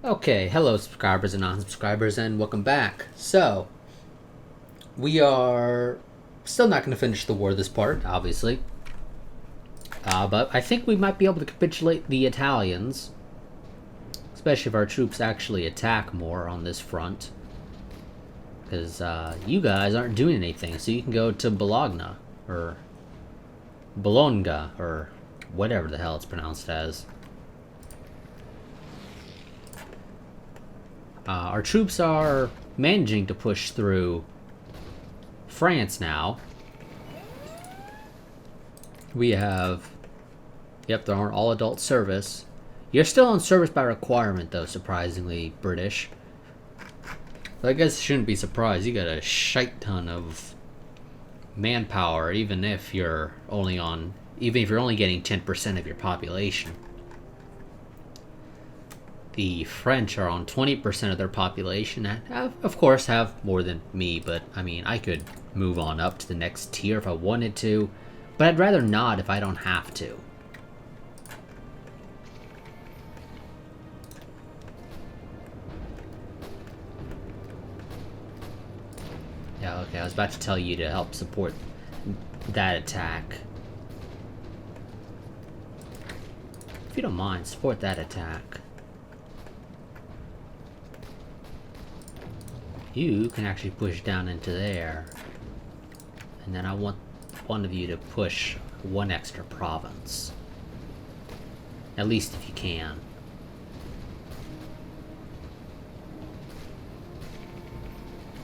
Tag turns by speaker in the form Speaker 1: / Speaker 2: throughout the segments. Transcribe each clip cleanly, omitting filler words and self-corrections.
Speaker 1: Okay, hello subscribers and non-subscribers, and welcome back. So, we are still not going to finish the war this part, obviously. But I think we might be able to capitulate the Italians, especially if our troops actually attack more on this front. Because you guys aren't doing anything, so you can go to Bologna, or Bologna, or whatever the hell it's pronounced as. Our troops are managing to push through France now. We have... Yep, they're on all-adult service. You're still on service by requirement, though, surprisingly, British. But I guess you shouldn't be surprised. You got a shite ton of manpower, even if you're only getting 10% of your population. The French are on 20% of their population, and of course have more than me, but I mean, I could move on up to the next tier if I wanted to, but I'd rather not if I don't have to. Yeah, okay, I was about to tell you to help support that attack. If you don't mind, support that attack. You can actually push down into there. And then I want one of you to push one extra province. At least if you can.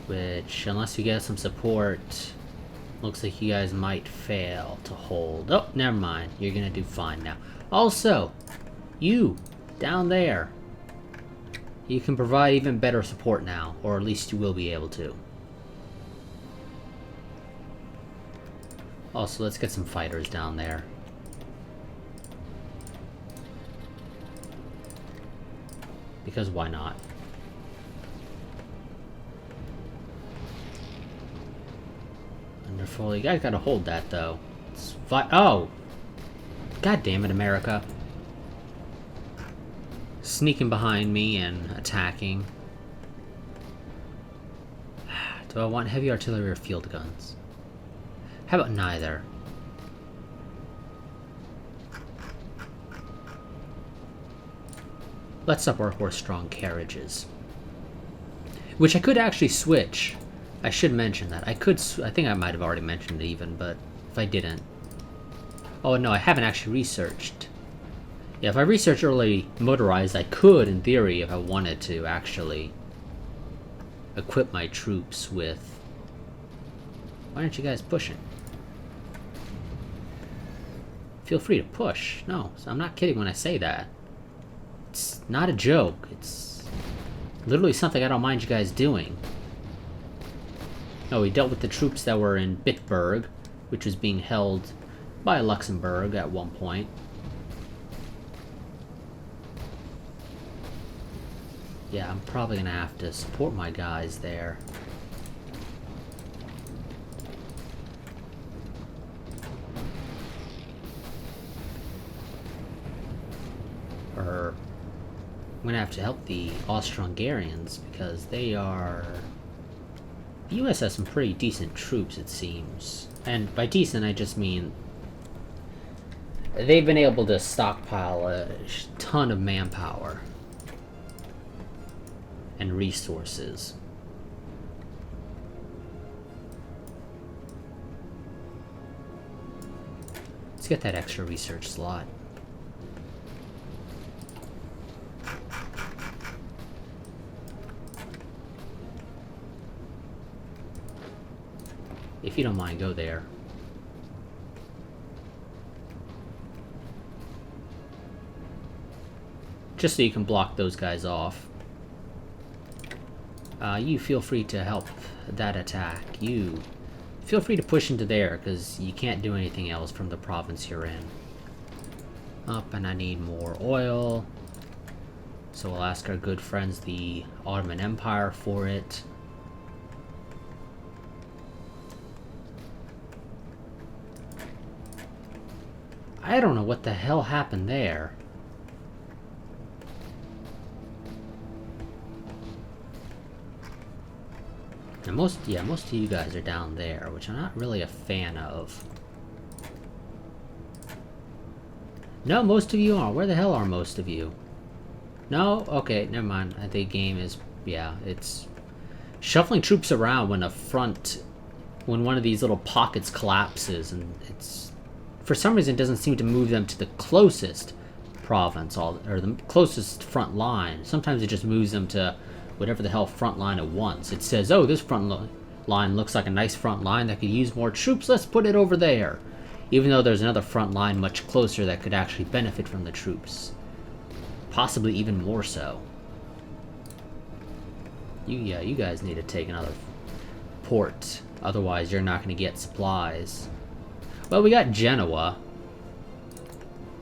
Speaker 1: Which, unless you get some support, looks like you guys might fail to hold. Oh, never mind. You're gonna do fine now. Also, you, down there, you can provide even better support now, or at least you will be able to. Also, let's get some fighters down there. Because why not? Wonderful. You guys gotta hold that, though. Oh! God damn it, America. Sneaking behind me and attacking. Do I want heavy artillery or field guns? How about neither? Let's up our horse-strong carriages. Which I could actually switch. I should mention that. I think I might have already mentioned it even, but if I didn't... Oh no, I haven't actually researched. Yeah, if I research early motorized, I could, in theory, if I wanted to, actually equip my troops with... Why aren't you guys pushing? Feel free to push. No, I'm not kidding when I say that. It's not a joke. It's literally something I don't mind you guys doing. No, we dealt with the troops that were in Bitburg, which was being held by Luxembourg at one point. Yeah, I'm probably gonna have to support my guys there. Or I'm gonna have to help the Austro-Hungarians because they are... The US has some pretty decent troops, it seems. And by decent, I just mean they've been able to stockpile a ton of manpower and resources. Let's get that extra research slot. If you don't mind, go there. Just so you can block those guys off. You feel free to help that attack. You feel free to push into there, because you can't do anything else from the province you're in. Up, and I need more oil. So we'll ask our good friends, the Ottoman Empire, for it. I don't know what the hell happened there. And most of you guys are down there, which I'm not really a fan of. No, most of you aren't. Where the hell are most of you? No? Okay, never mind. I think game is... yeah, it's... shuffling troops around when when one of these little pockets collapses, and it's... for some reason it doesn't seem to move them to the closest province, or the closest front line. Sometimes it just moves them to whatever the hell front line it wants. It says, oh, this front line looks like a nice front line that could use more troops, let's put it over there. Even though there's another front line much closer that could actually benefit from the troops. Possibly even more so. You guys need to take another port. Otherwise, you're not going to get supplies. Well, we got Genoa.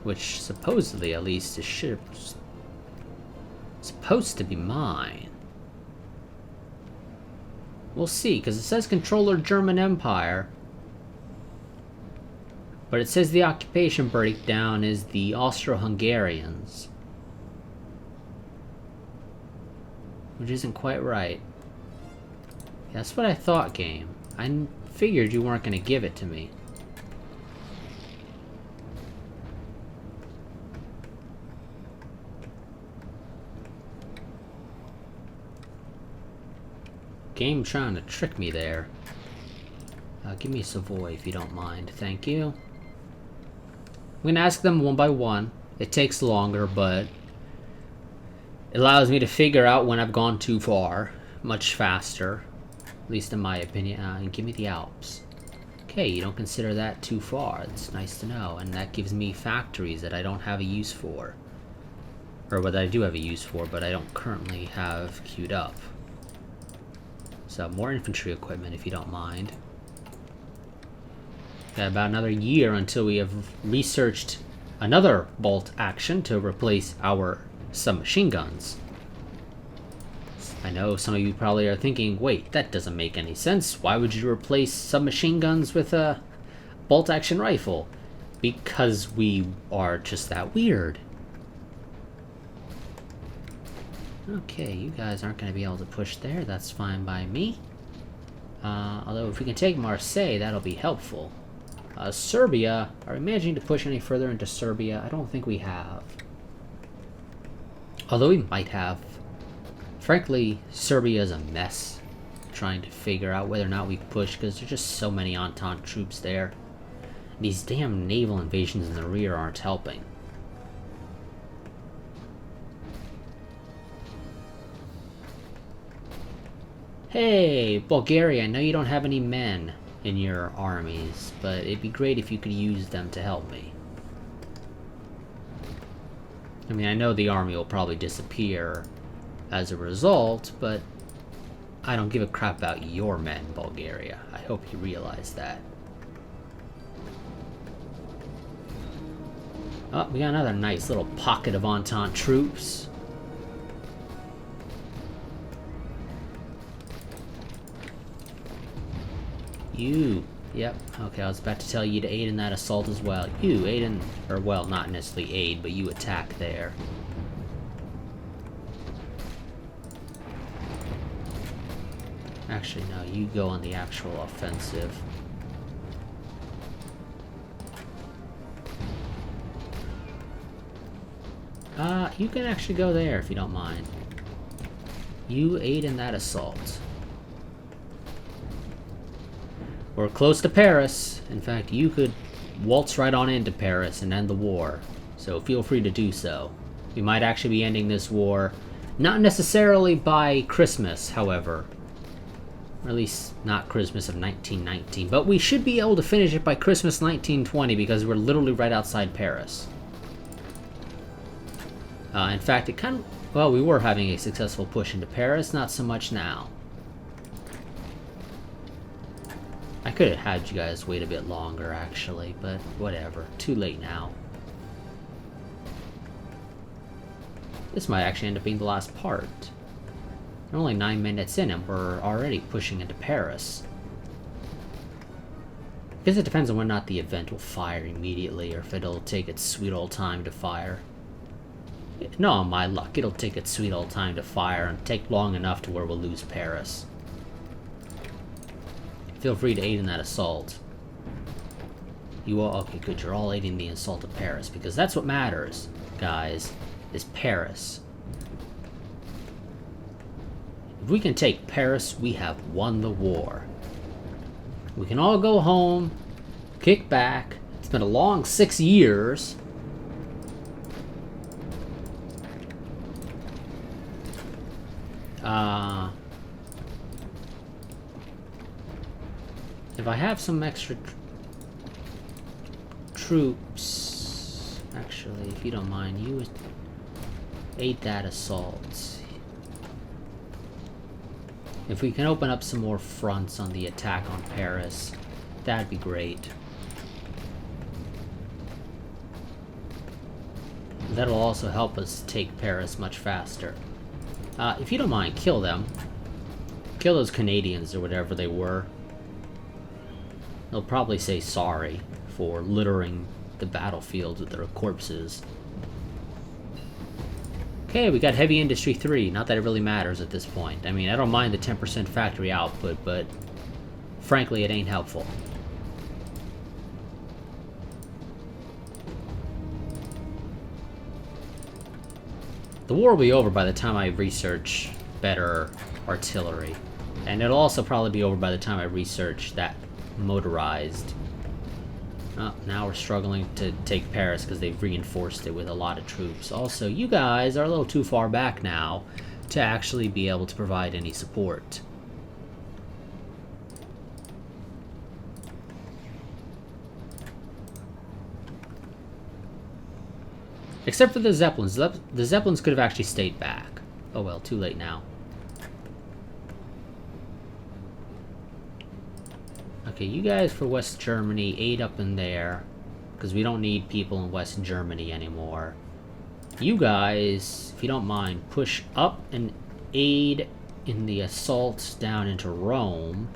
Speaker 1: Which, supposedly, at least, is supposed to be mine. We'll see, because it says Controller German Empire. But it says the occupation breakdown is the Austro-Hungarians. Which isn't quite right. Yeah, that's what I thought, game. I figured you weren't going to give it to me. Game trying to trick me there. Give me Savoy if you don't mind. Thank you. I'm gonna ask them one by one. It takes longer, but it allows me to figure out when I've gone too far much faster, at least in my opinion. And give me the Alps. Okay, you don't consider that too far. It's nice to know, and that gives me factories that I don't have a use for, or what I do have a use for, but I don't currently have queued up. So more infantry equipment, if you don't mind. Got about another year until we have researched another bolt action to replace our submachine guns. I know some of you probably are thinking, wait, that doesn't make any sense. Why would you replace submachine guns with a bolt action rifle? Because we are just that weird. Okay, you guys aren't going to be able to push there. That's fine by me. Although if we can take Marseille, that'll be helpful. Serbia, are we managing to push any further into Serbia? I don't think we have. Although we might have. Frankly, Serbia is a mess. Trying to figure out whether or not we push, because there's just so many Entente troops there. These damn naval invasions in the rear aren't helping. Hey, Bulgaria, I know you don't have any men in your armies, but it'd be great if you could use them to help me. I mean, I know the army will probably disappear as a result, but I don't give a crap about your men, Bulgaria. I hope you realize that. Oh, we got another nice little pocket of Entente troops. You, yep, okay, I was about to tell you to aid in that assault as well. You aid in, or well, not necessarily aid, but you attack there. Actually, no, you go on the actual offensive. You can actually go there if you don't mind. You aid in that assault. We're close to Paris. In fact, you could waltz right on into Paris and end the war. So feel free to do so. We might actually be ending this war, not necessarily by Christmas, however. Or at least not Christmas of 1919. But we should be able to finish it by Christmas 1920 because we're literally right outside Paris. In fact, it kind of... well, we were having a successful push into Paris, not so much now. I could have had you guys wait a bit longer, actually, but whatever. Too late now. This might actually end up being the last part. We're only 9 minutes in and we're already pushing into Paris. I guess it depends on whether or not the event will fire immediately or if it'll take its sweet old time to fire. No, on my luck, it'll take its sweet old time to fire and take long enough to where we'll lose Paris. Feel free to aid in that assault. You all... Okay, good. You're all aiding the assault of Paris, because that's what matters, guys, is Paris. If we can take Paris, we have won the war. We can all go home, kick back. It's been a long 6 years. If I have some extra troops, actually, if you don't mind, you aid that assault. If we can open up some more fronts on the attack on Paris, that'd be great. That'll also help us take Paris much faster. If you don't mind, kill them. Kill those Canadians or whatever they were. They'll probably say sorry for littering the battlefield with their corpses. Okay, we got Heavy Industry 3. Not that it really matters at this point. I mean, I don't mind the 10% factory output, but frankly, it ain't helpful. The war will be over by the time I research better artillery. And it'll also probably be over by the time I research that motorized. Oh, now we're struggling to take Paris because they've reinforced it with a lot of troops. Also, you guys are a little too far back now to actually be able to provide any support. Except for the Zeppelins. The Zeppelins could have actually stayed back. Oh well, too late now. Okay, you guys for West Germany, aid up in there. Because we don't need people in West Germany anymore. You guys, if you don't mind, push up and aid in the assaults down into Rome.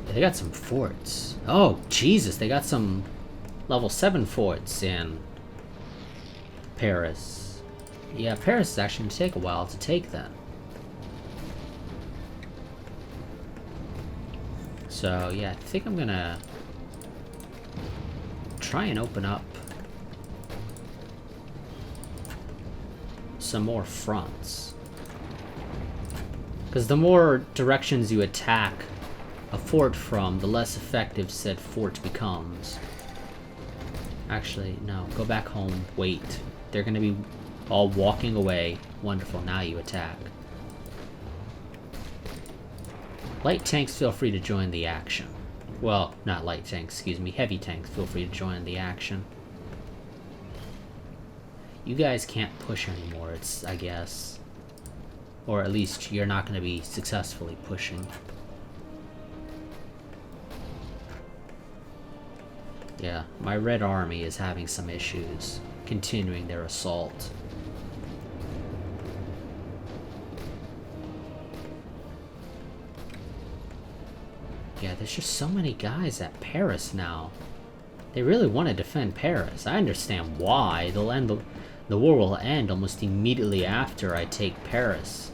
Speaker 1: They got some forts. Oh, Jesus, they got some level 7 forts in Paris. Yeah, Paris is actually going to take a while to take then. So, yeah, I think I'm going to try and open up some more fronts. Because the more directions you attack a fort from, the less effective said fort becomes. Actually, no. Go back home. Wait. They're gonna be all walking away. Wonderful. Now you attack. Light tanks, feel free to join the action. Well, not light tanks, excuse me. Heavy tanks, feel free to join the action. You guys can't push anymore, it's, I guess. Or at least you're not gonna be successfully pushing. Yeah, my Red Army is having some issues continuing their assault. Yeah, there's just so many guys at Paris now. They really want to defend Paris. I understand why. The war will end almost immediately after I take Paris.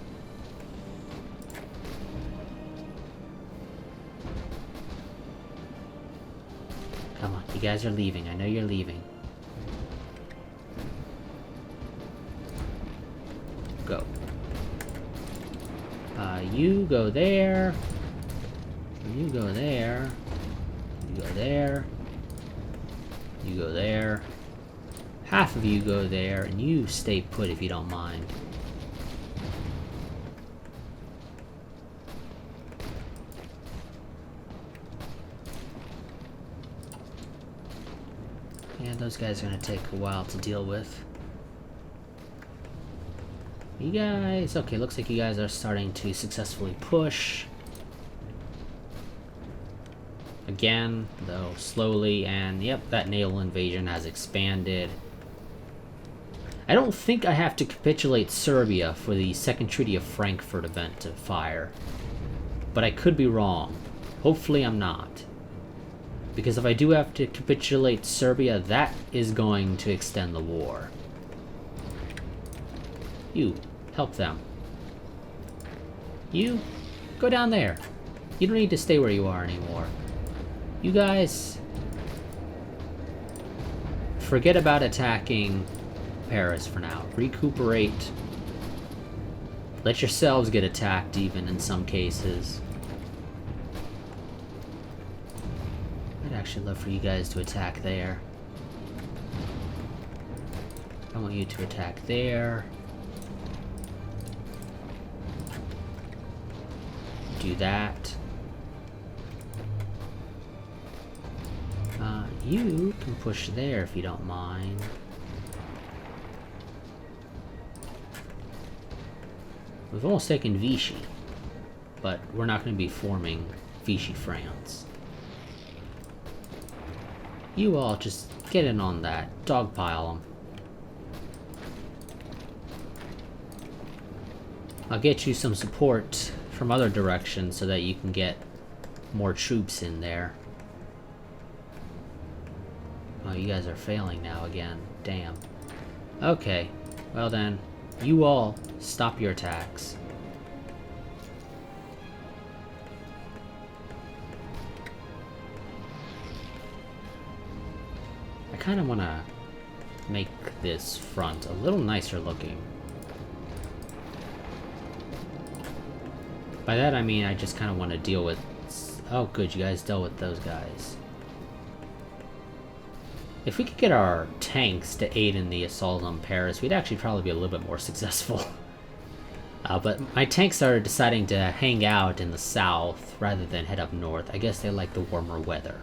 Speaker 1: Come on, you guys are leaving. I know you're leaving. Go. You go there. You go there. You go there. You go there. Half of you go there, and you stay put if you don't mind. Yeah, those guys are gonna take a while to deal with. You guys... Okay, looks like you guys are starting to successfully push. Again, though slowly, and yep, that naval invasion has expanded. I don't think I have to capitulate Serbia for the Second Treaty of Frankfurt event to fire. But I could be wrong. Hopefully I'm not. Because if I do have to capitulate Serbia, that is going to extend the war. You, help them. You, go down there. You don't need to stay where you are anymore. You guys, forget about attacking Paris for now. Recuperate. Let yourselves get attacked even in some cases. I'd actually love for you guys to attack there. I want you to attack there. Do that. You can push there if you don't mind. We've almost taken Vichy, but we're not going to be forming Vichy France. You all just get in on that. Dogpile them. I'll get you some support from other directions so that you can get more troops in there. Oh, you guys are failing now again. Damn. Okay. Well then, you all stop your attacks. I kind of want to make this front a little nicer looking. By that I mean I just kind of want to deal with... Oh good, you guys dealt with those guys. If we could get our tanks to aid in the assault on Paris, we'd actually probably be a little bit more successful. But my tanks are deciding to hang out in the south rather than head up north. I guess they like the warmer weather.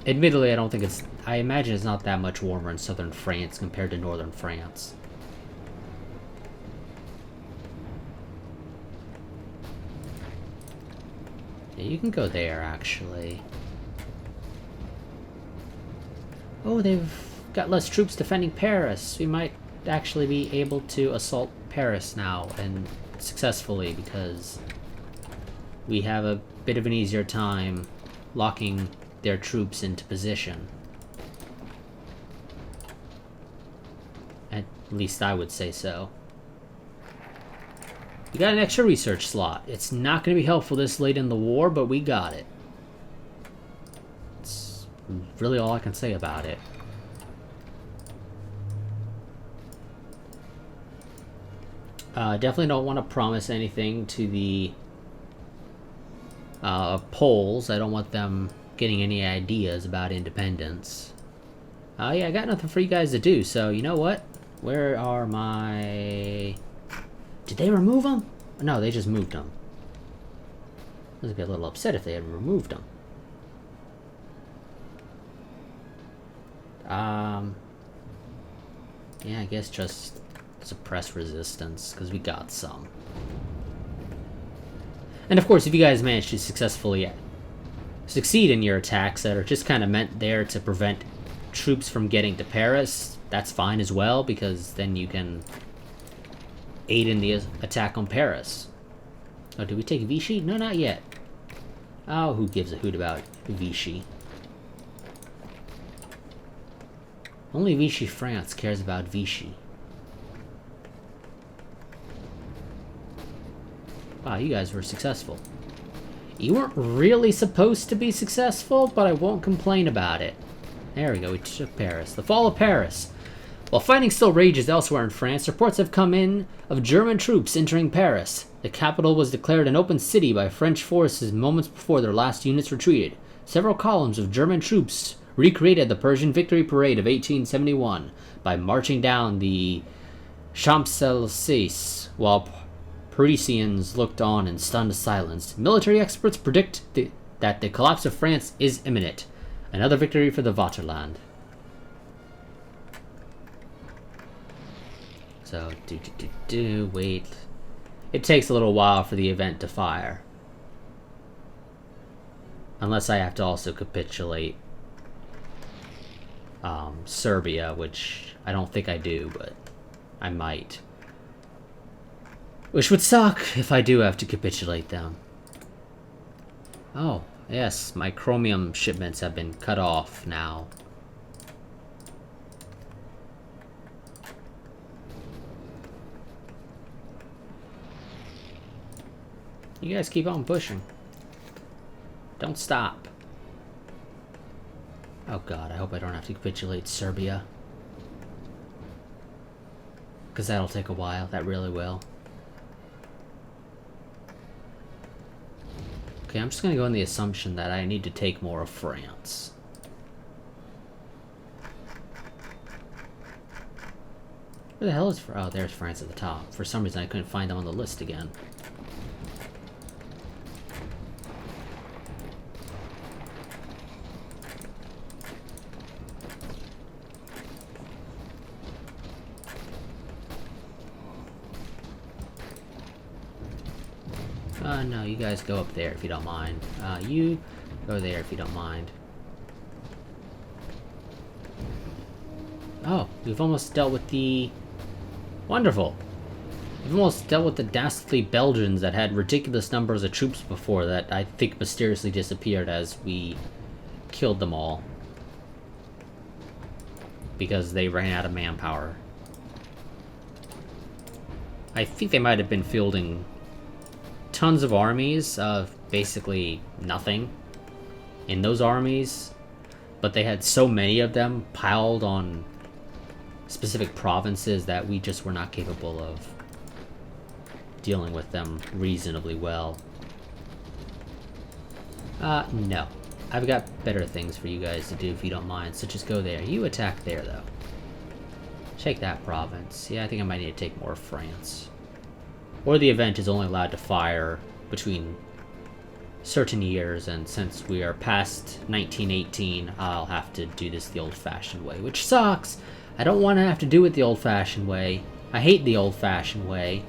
Speaker 1: Admittedly, I don't think it's... I imagine it's not that much warmer in southern France compared to northern France. Yeah, you can go there, actually. Oh, they've got less troops defending Paris. We might actually be able to assault Paris now, and successfully, because we have a bit of an easier time locking their troops into position. At least I would say so. We got an extra research slot. It's not going to be helpful this late in the war, but we got it. It's really all I can say about it. Definitely don't want to promise anything to the Poles. I don't want them getting any ideas about independence. Yeah, I got nothing for you guys to do, so you know what? Where are my... Did they remove them? No, they just moved them. I was a little upset if they had removed them. Yeah, I guess just suppress resistance, because we got some. And of course, if you guys manage to successfully succeed in your attacks that are just kind of meant there to prevent troops from getting to Paris, that's fine as well, because then you can aid in the attack on Paris. Oh, did we take Vichy? No, not yet. Oh, who gives a hoot about Vichy? Only Vichy France cares about Vichy. Wow, you guys were successful. You weren't really supposed to be successful, but I won't complain about it. There we go, we took Paris. The fall of Paris. While fighting still rages elsewhere in France, reports have come in of German troops entering Paris. The capital was declared an open city by French forces moments before their last units retreated. Several columns of German troops recreated the Persian victory parade of 1871 by marching down the Champs-Élysées, while Parisians looked on in stunned silence. Military experts predict that the collapse of France is imminent. Another victory for the Vaterland. So, wait. It takes a little while for the event to fire. Unless I have to also capitulate Serbia, which I don't think I do, but I might. Which would suck if I do have to capitulate them. Oh, yes, my chromium shipments have been cut off now. You guys keep on pushing. Don't stop. Oh god, I hope I don't have to capitulate Serbia. Because that'll take a while. That really will. Okay, I'm just going to go on the assumption that I need to take more of France. Where the hell is... Oh, there's France at the top. For some reason, I couldn't find them on the list again. No, you guys go up there if you don't mind. You go there if you don't mind. Oh, we've almost dealt with the... Wonderful! We've almost dealt with the dastardly Belgians that had ridiculous numbers of troops before that I think mysteriously disappeared as we killed them all. Because they ran out of manpower. I think they might have been fielding tons of armies of basically nothing in those armies, but they had so many of them piled on specific provinces that we just were not capable of dealing with them reasonably well. No. I've got better things for you guys to do if you don't mind, so just go there. You attack there, though. Take that province. Yeah, I think I might need to take more of France. Or the event is only allowed to fire between certain years, and since we are past 1918, I'll have to do this the old-fashioned way, which sucks! I don't want to have to do it the old-fashioned way. I hate the old-fashioned way.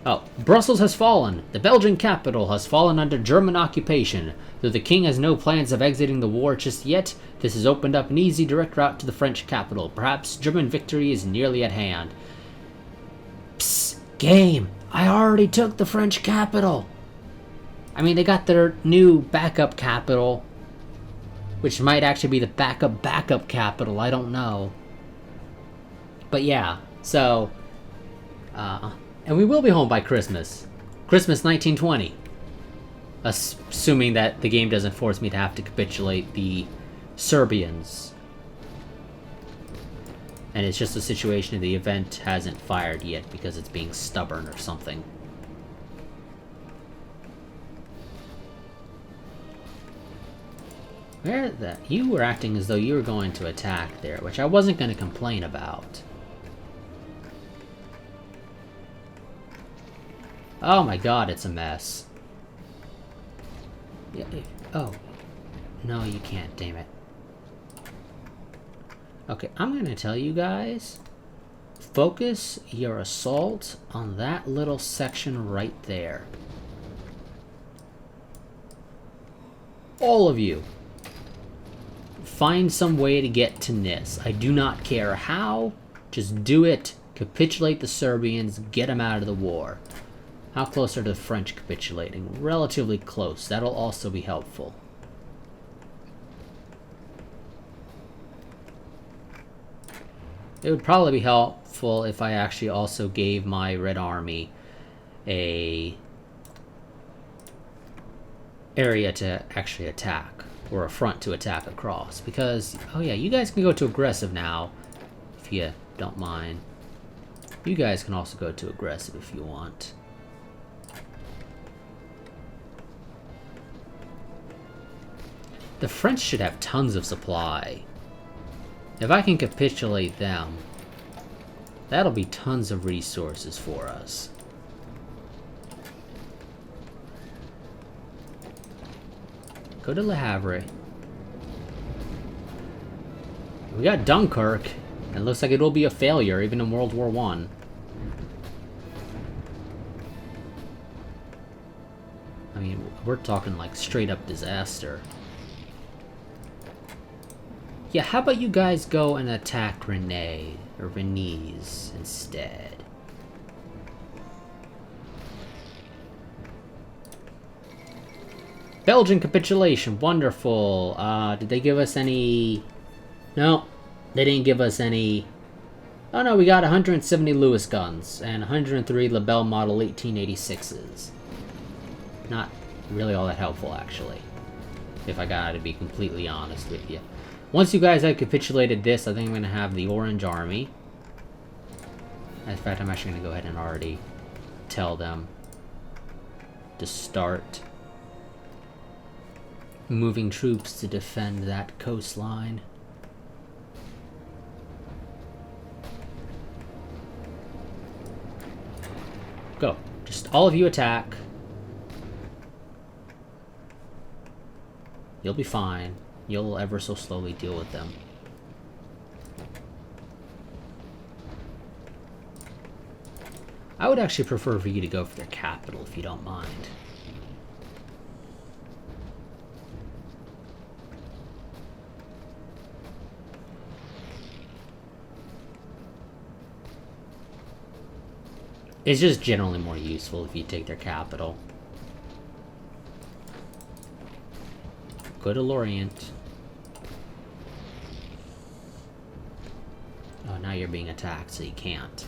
Speaker 1: Oh, Brussels has fallen! The Belgian capital has fallen under German occupation. Though the king has no plans of exiting the war just yet, this has opened up an easy direct route to the French capital. Perhaps German victory is nearly at hand. Psst! Game! I already took the French capital! I mean, they got their new backup capital, which might actually be the backup capital, I don't know. But yeah, so... and we will be home by Christmas. Christmas 1920. Assuming that the game doesn't force me to have to capitulate the Serbians. And it's just a situation of the event hasn't fired yet because it's being stubborn or something. Where the... You were acting as though you were going to attack there, which I wasn't going to complain about. Oh my god, it's a mess. Yeah, oh. No, you can't, damn it. Okay, I'm going to tell you guys, focus your assault on that little section right there. All of you. Find some way to get to Nis. I do not care how, just do it. Capitulate the Serbians, get them out of the war. How close are the French capitulating? Relatively close. That'll also be helpful. It would probably be helpful if I actually also gave my Red Army a area to actually attack, or a front to attack across, because, oh yeah, you guys can go to aggressive now, if you don't mind. You guys can also go to aggressive if you want. The French should have tons of supply. If I can capitulate them, that'll be tons of resources for us. Go to Le Havre. We got Dunkirk. It looks like it'll be a failure, even in World War I. I mean, we're talking like straight up disaster. Yeah, how about you guys go and attack Rennes, or Rennes, instead? Belgian capitulation, wonderful. Did they give us any... No, they didn't give us any Oh no, we got 170 Lewis guns and 103 Lebel Model 1886s. Not really all that helpful, actually. If I gotta be completely honest with you. Once you guys have capitulated this, I think I'm gonna have the Orange Army. In fact, I'm actually gonna go ahead and already tell them to start moving troops to defend that coastline. Go. Just all of you attack. You'll be fine. You'll ever so slowly deal with them. I would actually prefer for you to go for their capital if you don't mind. It's just generally more useful if you take their capital. Go to Lorient. Oh, now you're being attacked, so you can't.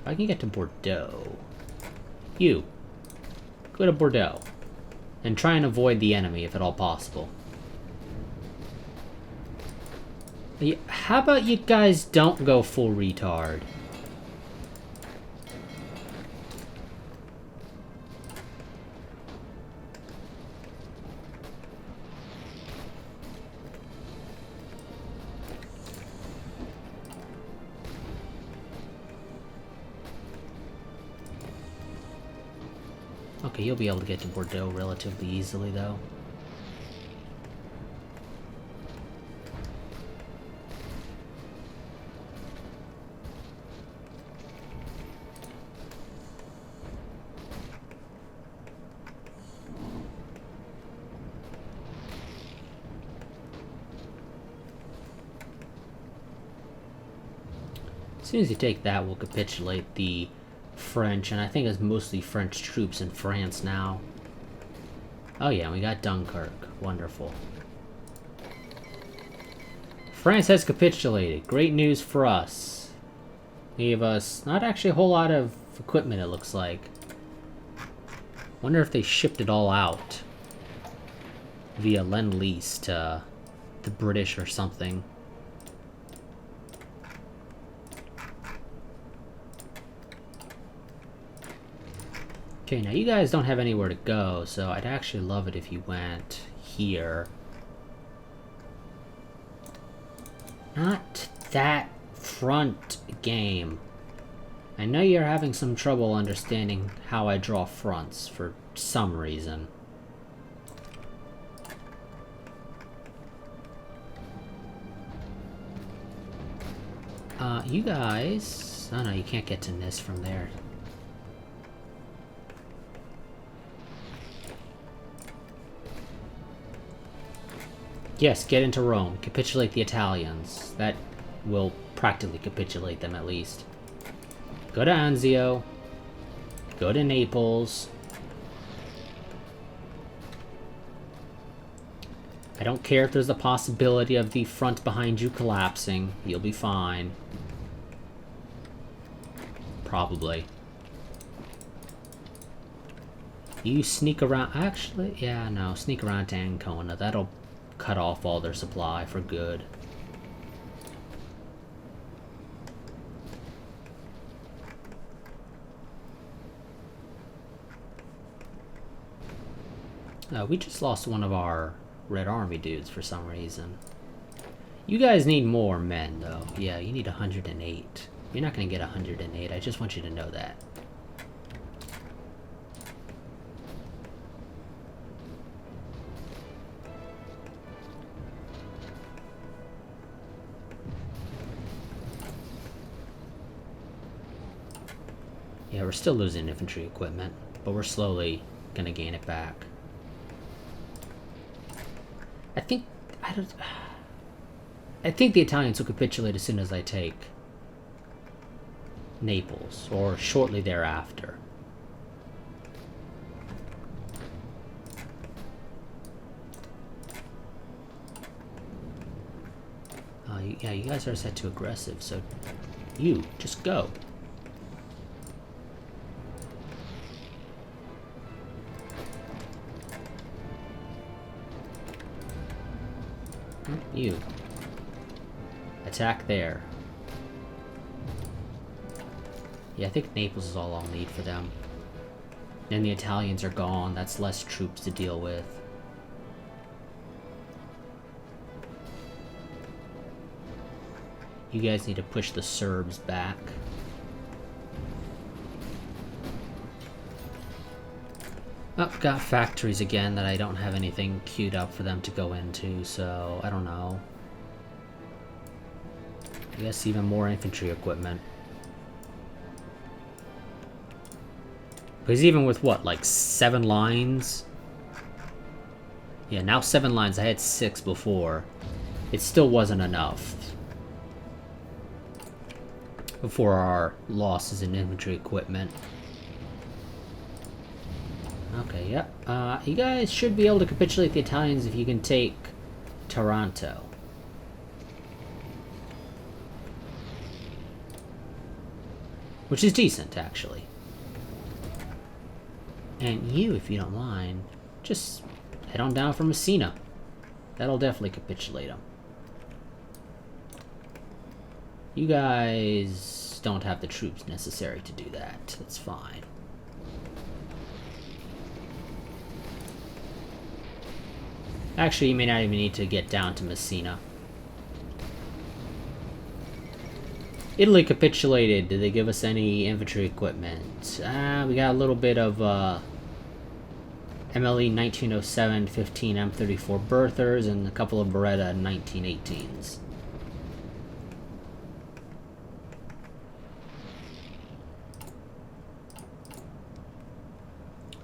Speaker 1: If I can get to Bordeaux. You. Go to Bordeaux. And try and avoid the enemy if at all possible. How about you guys don't go full retard? Okay, you'll be able to get to Bordeaux relatively easily, though. As soon as you take that, we'll capitulate the French, and I think it's mostly French troops in France now. Oh yeah, we got Dunkirk. Wonderful. France has capitulated. Great news for us. Gave us not actually a whole lot of equipment, it looks like. Wonder if they shipped it all out via Lend-Lease to the British or something. Okay, now you guys don't have anywhere to go, so I'd actually love it if you went here. Not that front game. I know you're having some trouble understanding how I draw fronts for some reason. You guys... Oh no, you can't get to Nice from there. Yes, get into Rome. Capitulate the Italians. That will practically capitulate them, at least. Go to Anzio. Go to Naples. I don't care if there's a possibility of the front behind you collapsing. You'll be fine. Probably. You sneak around... Actually, yeah, no. Sneak around to Ancona. That'll cut off all their supply for good. We just lost one of our Red Army dudes for some reason. You guys need more men, though. Yeah, you need 108. You're not going to get 108. I just want you to know that. Yeah, we're still losing infantry equipment, but we're slowly going to gain it back. I think the Italians will capitulate as soon as I take Naples, or shortly thereafter. yeah, you guys are set to aggressive, so you just go. You attack there. Yeah, I think Naples is all I'll need for them. Then the Italians are gone. That's less troops to deal with. You guys need to push the Serbs back. Oh, got factories again that I don't have anything queued up for them to go into, so I don't know. I guess even more infantry equipment. Because even with what, like 7 lines? Yeah, now 7 lines. I had 6 before. It still wasn't enough. Before our losses in infantry equipment. Okay, yep. You guys should be able to capitulate the Italians if you can take Taranto. Which is decent, actually. And you, if you don't mind, just head on down for Messina. That'll definitely capitulate them. You guys don't have the troops necessary to do that. That's fine. Actually, you may not even need to get down to Messina. Italy capitulated. Did they give us any infantry equipment? We got a little bit of MLE 1907 15 M34 Berthers and a couple of Beretta 1918s.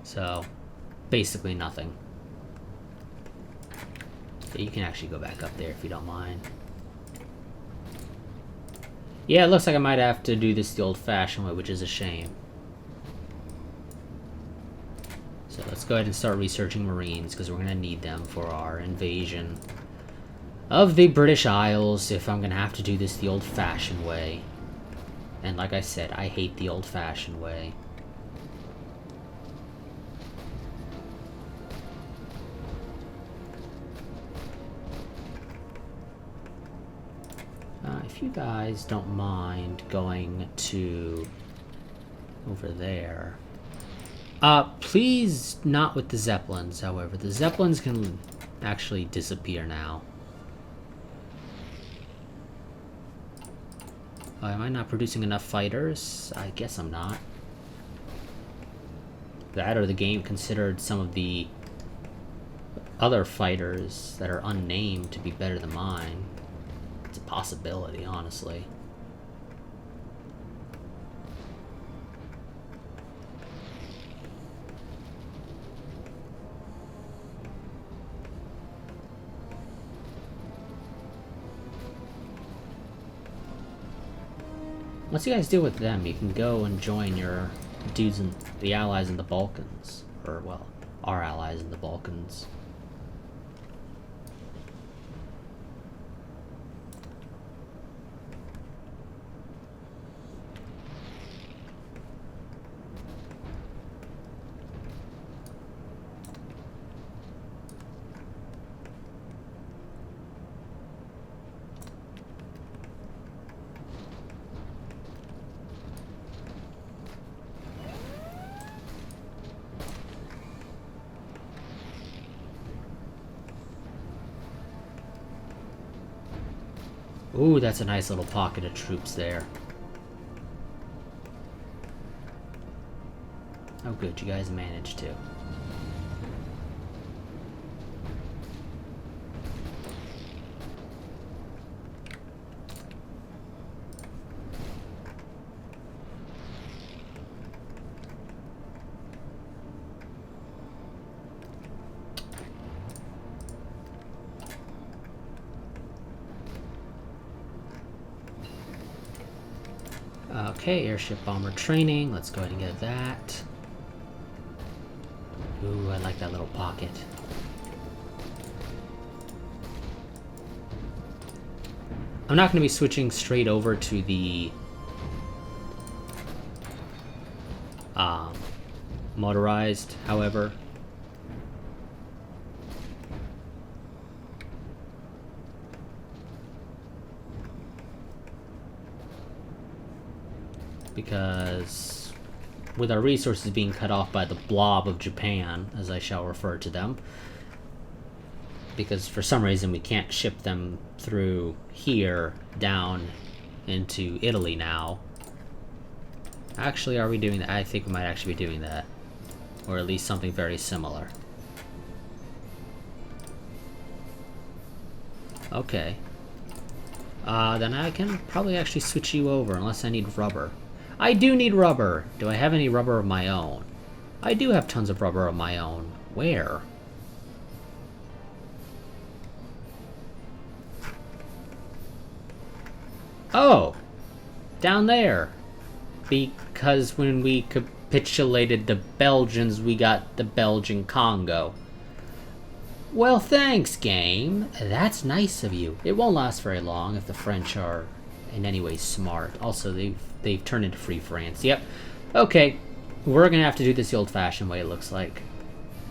Speaker 1: So, basically nothing. So you can actually go back up there if you don't mind. Yeah, it looks like I might have to do this the old-fashioned way, which is a shame. So let's go ahead and start researching Marines, because we're going to need them for our invasion of the British Isles, if I'm going to have to do this the old-fashioned way. And like I said, I hate the old-fashioned way. If you guys don't mind going to over there. Please not with the Zeppelins, however. The Zeppelins can actually disappear now. Am I not producing enough fighters? I guess I'm not. That or the game considered some of the other fighters that are unnamed to be better than mine. It's a possibility, honestly. Once you guys deal with them, you can go and join your dudes and the allies in the Balkans. Or, well, our allies in the Balkans. Ooh, that's a nice little pocket of troops there. Oh good, you guys managed to. Okay, airship bomber training. Let's go ahead and get that. Ooh, I like that little pocket. I'm not going to be switching straight over to the motorized, however. Because with our resources being cut off by the blob of Japan, as I shall refer to them, because for some reason we can't ship them through here down into Italy now. Actually, are we doing that? I think we might actually be doing that. Or at least something very similar. Okay. Then I can probably actually switch you over, unless I need rubber. I do need rubber! Do I have any rubber of my own? I do have tons of rubber of my own. Where? Oh! Down there! Because when we capitulated the Belgians, we got the Belgian Congo. Well, thanks, game. That's nice of you. It won't last very long if the French are in any way smart. Also, they've turned into Free France. Yep. Okay. We're going to have to do this the old-fashioned way, it looks like.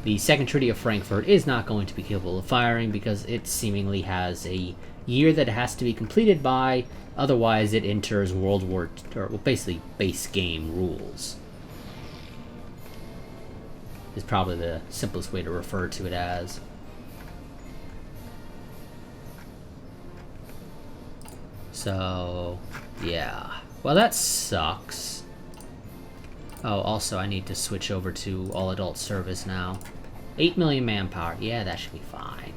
Speaker 1: The Second Treaty of Frankfurt is not going to be capable of firing because it seemingly has a year that it has to be completed by. Otherwise, it enters World War... or well, basically, base game rules. Is probably the simplest way to refer to it as. So, yeah. Well, that sucks. Oh, also, I need to switch over to all-adult service now. 8 million manpower. Yeah, that should be fine.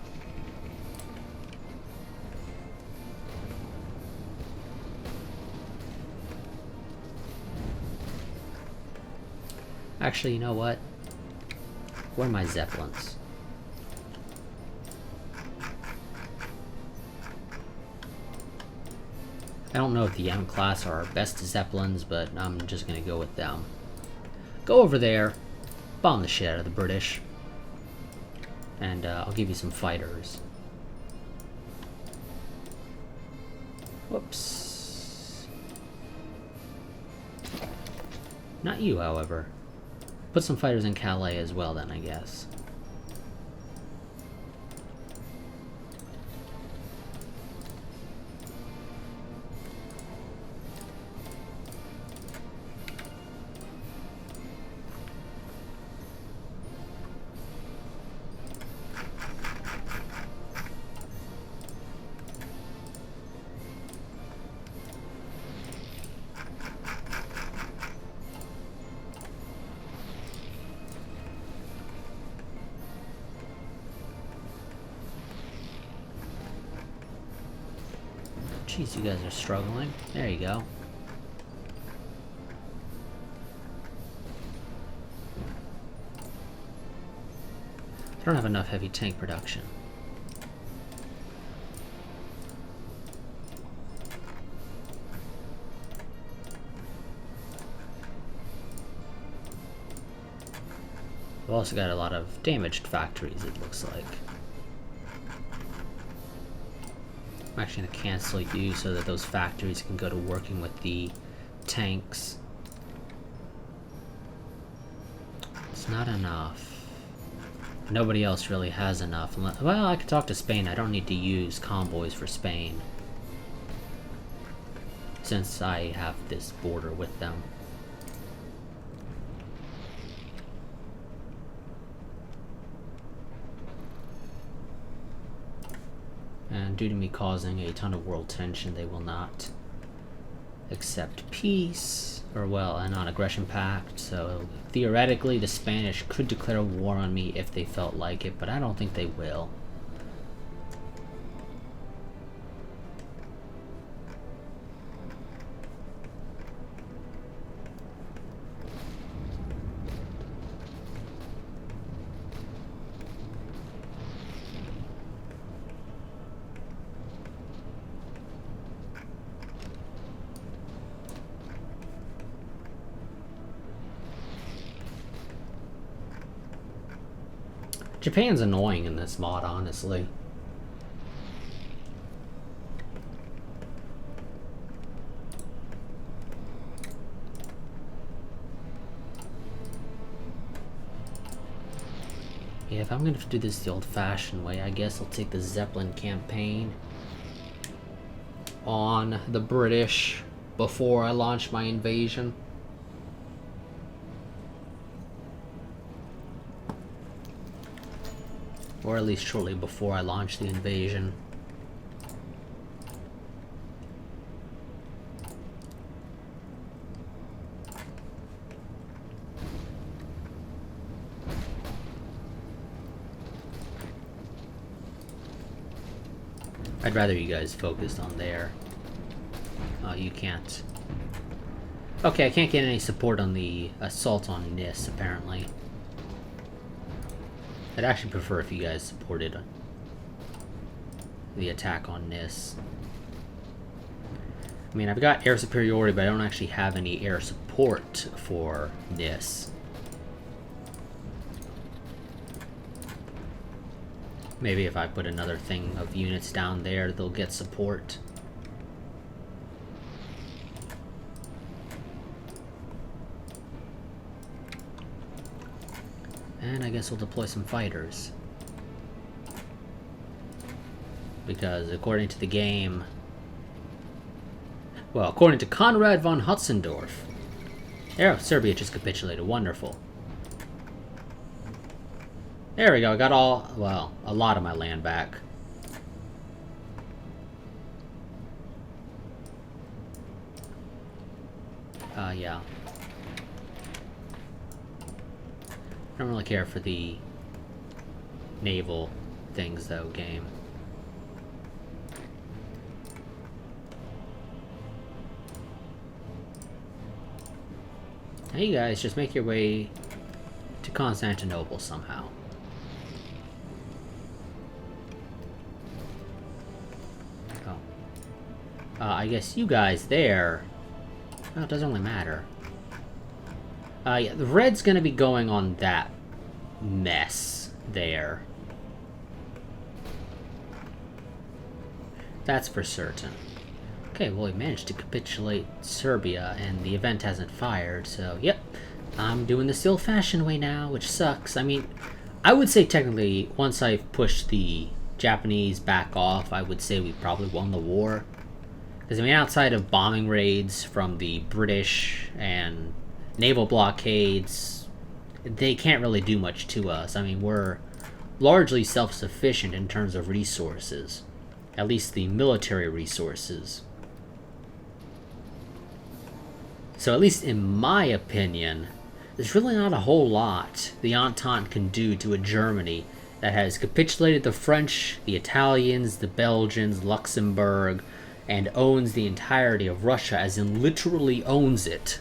Speaker 1: Actually, you know what? Where are my Zeppelins? I don't know if the M-Class are our best Zeppelins, but I'm just gonna go with them. Go over there, bomb the shit out of the British, and I'll give you some fighters. Whoops. Not you, however. Put some fighters in Calais as well, then, I guess. Jeez, you guys are struggling. There you go. I don't have enough heavy tank production. I've also got a lot of damaged factories, it looks like. I'm actually going to cancel you so that those factories can go to working with the tanks. It's not enough. Nobody else really has enough. Well, I could talk to Spain. I don't need to use convoys for Spain, since I have this border with them. And due to me causing a ton of world tension, they will not accept peace, or well, a non-aggression pact. So theoretically, the Spanish could declare war on me if they felt like it, but I don't think they will. Japan's annoying in this mod, honestly. Yeah, if I'm gonna do this the old-fashioned way, I guess I'll take the Zeppelin campaign on the British before I launch my invasion. Or at least shortly before I launch the invasion. I'd rather you guys focused on there. Oh, you can't. Okay, I can't get any support on the assault on Nis, apparently. I'd actually prefer if you guys supported the attack on Nis. I mean, I've got air superiority, but I don't actually have any air support for Nis. Maybe if I put another thing of units down there, they'll get support. And I guess we'll deploy some fighters. Because according to the game... Well, according to Conrad von Hutzendorf... There, Serbia just capitulated. Wonderful. There we go, I got all... well, a lot of my land back. Yeah. I don't really care for the naval things, though, game. Now you guys just make your way to Constantinople somehow. Oh. I guess you guys there... well, it doesn't really matter. Yeah, the red's gonna be going on that mess there. That's for certain. Okay, well, we managed to capitulate Serbia, and the event hasn't fired, so, yep. I'm doing this the old-fashioned way now, which sucks. I mean, I would say technically, once I've pushed the Japanese back off, I would say we probably won the war. Because, I mean, outside of bombing raids from the British and naval blockades, they can't really do much to us. I mean, we're largely self-sufficient in terms of resources. At least the military resources. So at least in my opinion, there's really not a whole lot the Entente can do to a Germany that has capitulated the French, the Italians, the Belgians, Luxembourg, and owns the entirety of Russia, as in literally owns it.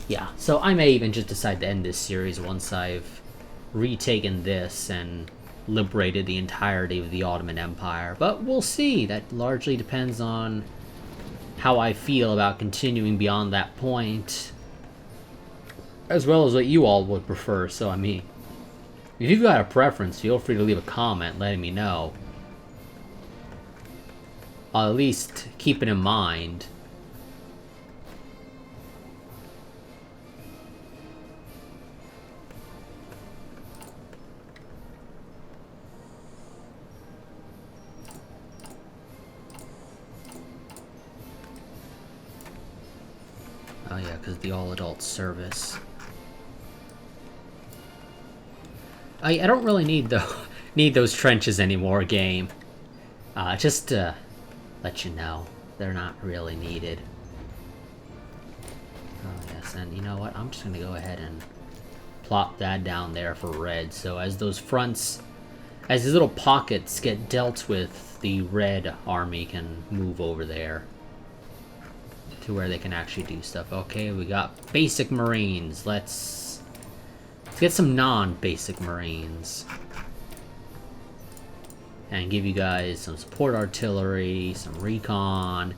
Speaker 1: Yeah, so I may even just decide to end this series once I've retaken this and liberated the entirety of the Ottoman Empire. But we'll see. That largely depends on how I feel about continuing beyond that point, as well as what you all would prefer. So, I mean, if you've got a preference, feel free to leave a comment letting me know. I'll at least keep it in mind. Oh yeah, because the all-adult service. I don't really need those trenches anymore, game. Just to let you know, they're not really needed. Oh yes, and you know what? I'm just gonna go ahead and plop that down there for red. So as those fronts, as these little pockets get dealt with, the red army can move over there to where they can actually do stuff. Okay, we got basic Marines. Let's get some non-basic Marines. And give you guys some support artillery, some recon,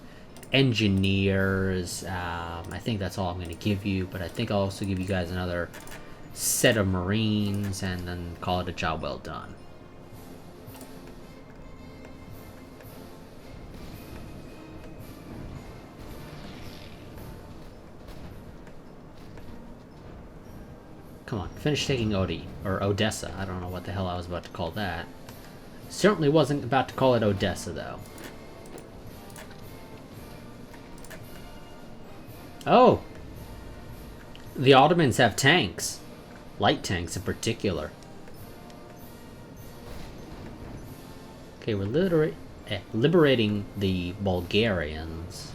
Speaker 1: engineers. I think that's all I'm going to give you, but I think I'll also give you guys another set of Marines and then call it a job well done. Come on, finish taking Odi. Or Odessa. I don't know what the hell I was about to call that. Certainly wasn't about to call it Odessa, though. Oh! The Ottomans have tanks. Light tanks in particular. Okay, we're liberating the Bulgarians.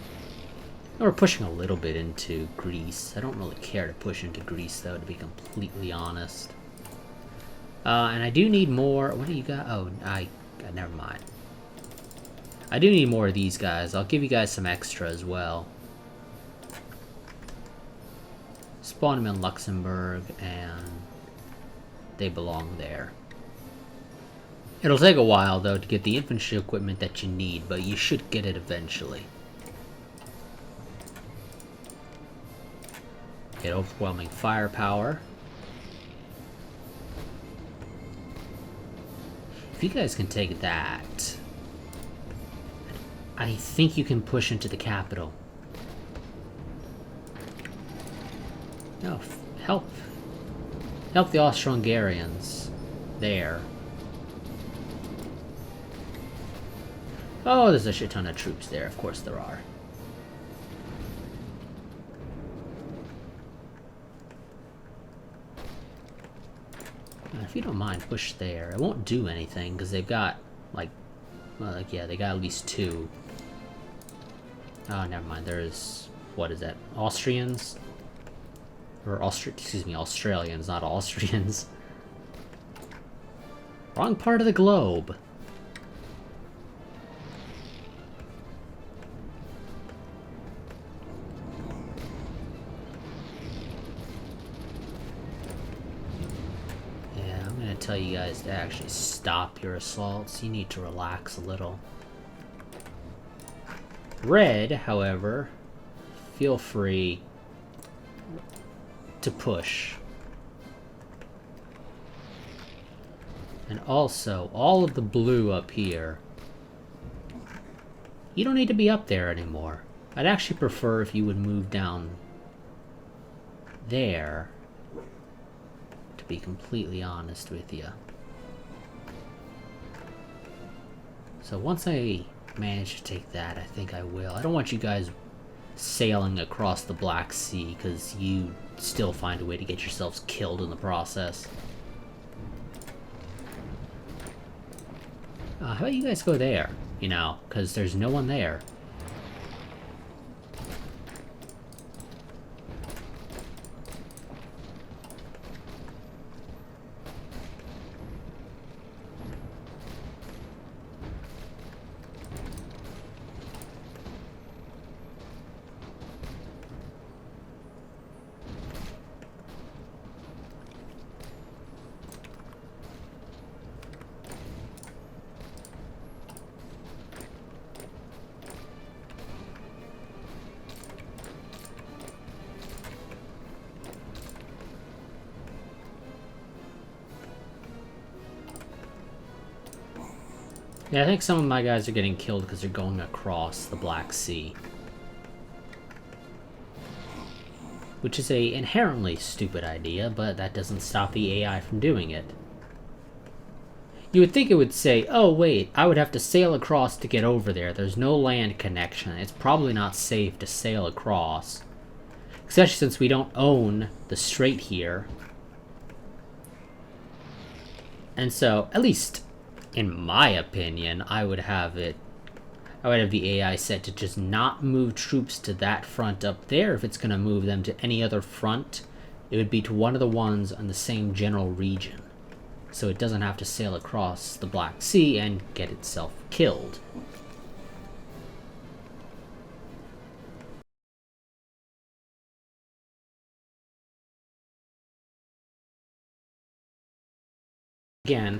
Speaker 1: We're pushing a little bit into Greece. I don't really care to push into Greece, though, to be completely honest. And I do need more... What do you got? Oh, never mind. I do need more of these guys. I'll give you guys some extra as well. Spawn them in Luxembourg, and they belong there. It'll take a while, though, to get the infantry equipment that you need, but you should get it eventually. Get overwhelming firepower. If you guys can take that, I think you can push into the capital. No, help the Austro-Hungarians there. Oh, there's a shit ton of troops there. Of course there are. If you don't mind, push there. It won't do anything because they've got yeah, they got at least 2. Oh, never mind. There's, what is that? Austrians? Or Australians, not Austrians. Wrong part of the globe. Yeah, I'm gonna tell you guys to actually stop your assaults. You need to relax a little. Red, however, feel free to push. And also, all of the blue up here, you don't need to be up there anymore. I'd actually prefer if you would move down there, to be completely honest with you. So once I manage to take that, I think I will. I don't want you guys sailing across the Black Sea, because you still find a way to get yourselves killed in the process. How about you guys go there? You know, because there's no one there. Yeah, I think some of my guys are getting killed because they're going across the Black Sea. Which is a inherently stupid idea, but that doesn't stop the AI from doing it. You would think it would say, oh wait, I would have to sail across to get over there. There's no land connection. It's probably not safe to sail across. Especially since we don't own the strait here. And so, at least in my opinion, I would have the AI set to just not move troops to that front up there. If it's going to move them to any other front, it would be to one of the ones on the same general region. So it doesn't have to sail across the Black Sea and get itself killed. Again,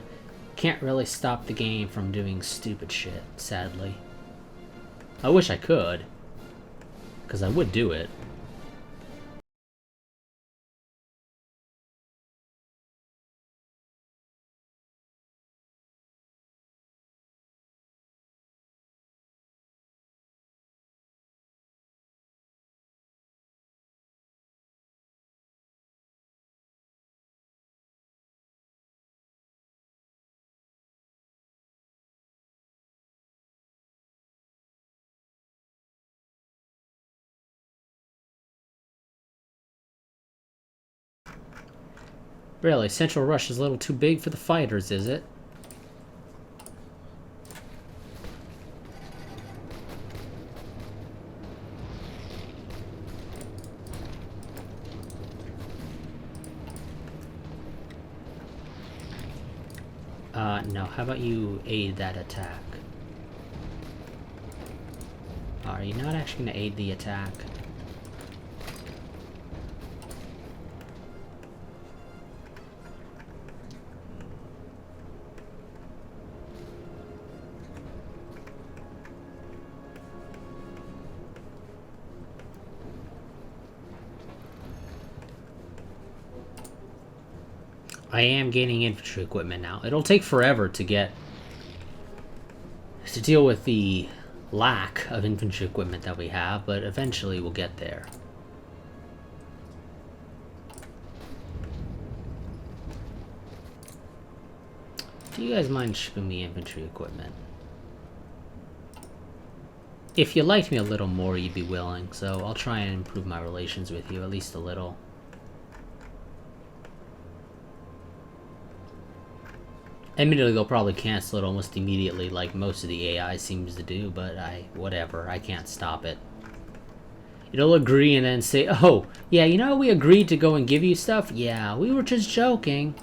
Speaker 1: can't really stop the game from doing stupid shit, sadly. I wish I could, because I would do it. Really, Central Rush is a little too big for the fighters, is it? No. How about you aid that attack? Are you not actually going to aid the attack? I am gaining infantry equipment now. It'll take forever to deal with the lack of infantry equipment that we have, but eventually we'll get there. Do you guys mind shipping me infantry equipment? If you liked me a little more, you'd be willing, so I'll try and improve my relations with you, at least a little. Admittedly, they'll probably cancel it almost immediately, like most of the AI seems to do, but whatever, I can't stop it. It'll agree and then say, oh, yeah, you know, we agreed to go and give you stuff? Yeah, we were just joking.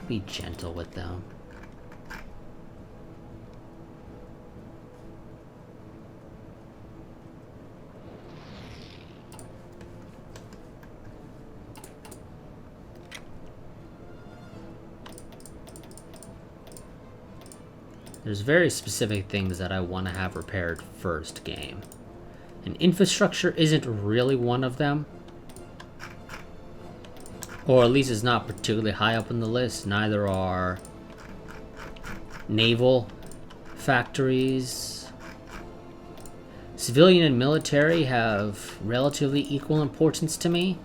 Speaker 1: Be gentle with them. There's very specific things that I want to have repaired first game. And infrastructure isn't really one of them. Or at least it's not particularly high up on the list. Neither are naval factories. Civilian and military have relatively equal importance to me.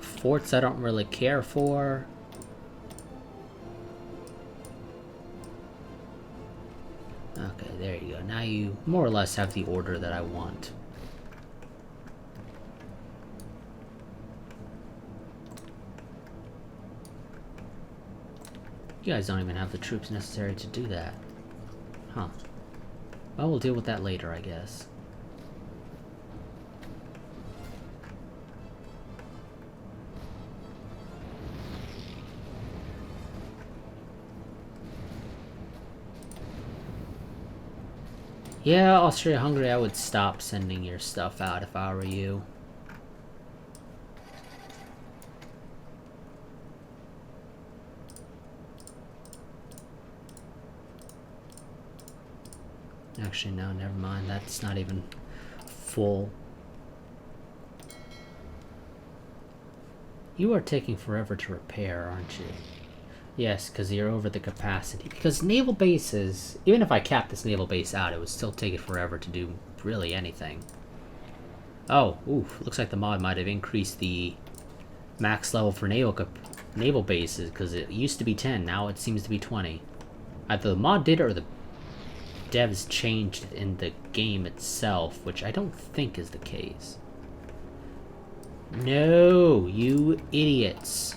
Speaker 1: Forts I don't really care for. Okay, there you go. Now you more or less have the order that I want. You guys don't even have the troops necessary to do that. Huh. Well, we'll deal with that later, I guess. Yeah, Austria-Hungary, I would stop sending your stuff out if I were you. Actually, no, never mind. That's not even full. You are taking forever to repair, aren't you? Yes, because you're over the capacity. Because naval bases, even if I capped this naval base out, it would still take it forever to do really anything. Oh, ooh, looks like the mod might have increased the max level for naval bases, because it used to be 10, now it seems to be 20. Either the mod did it or the devs changed in the game itself, which I don't think is the case. No, you idiots.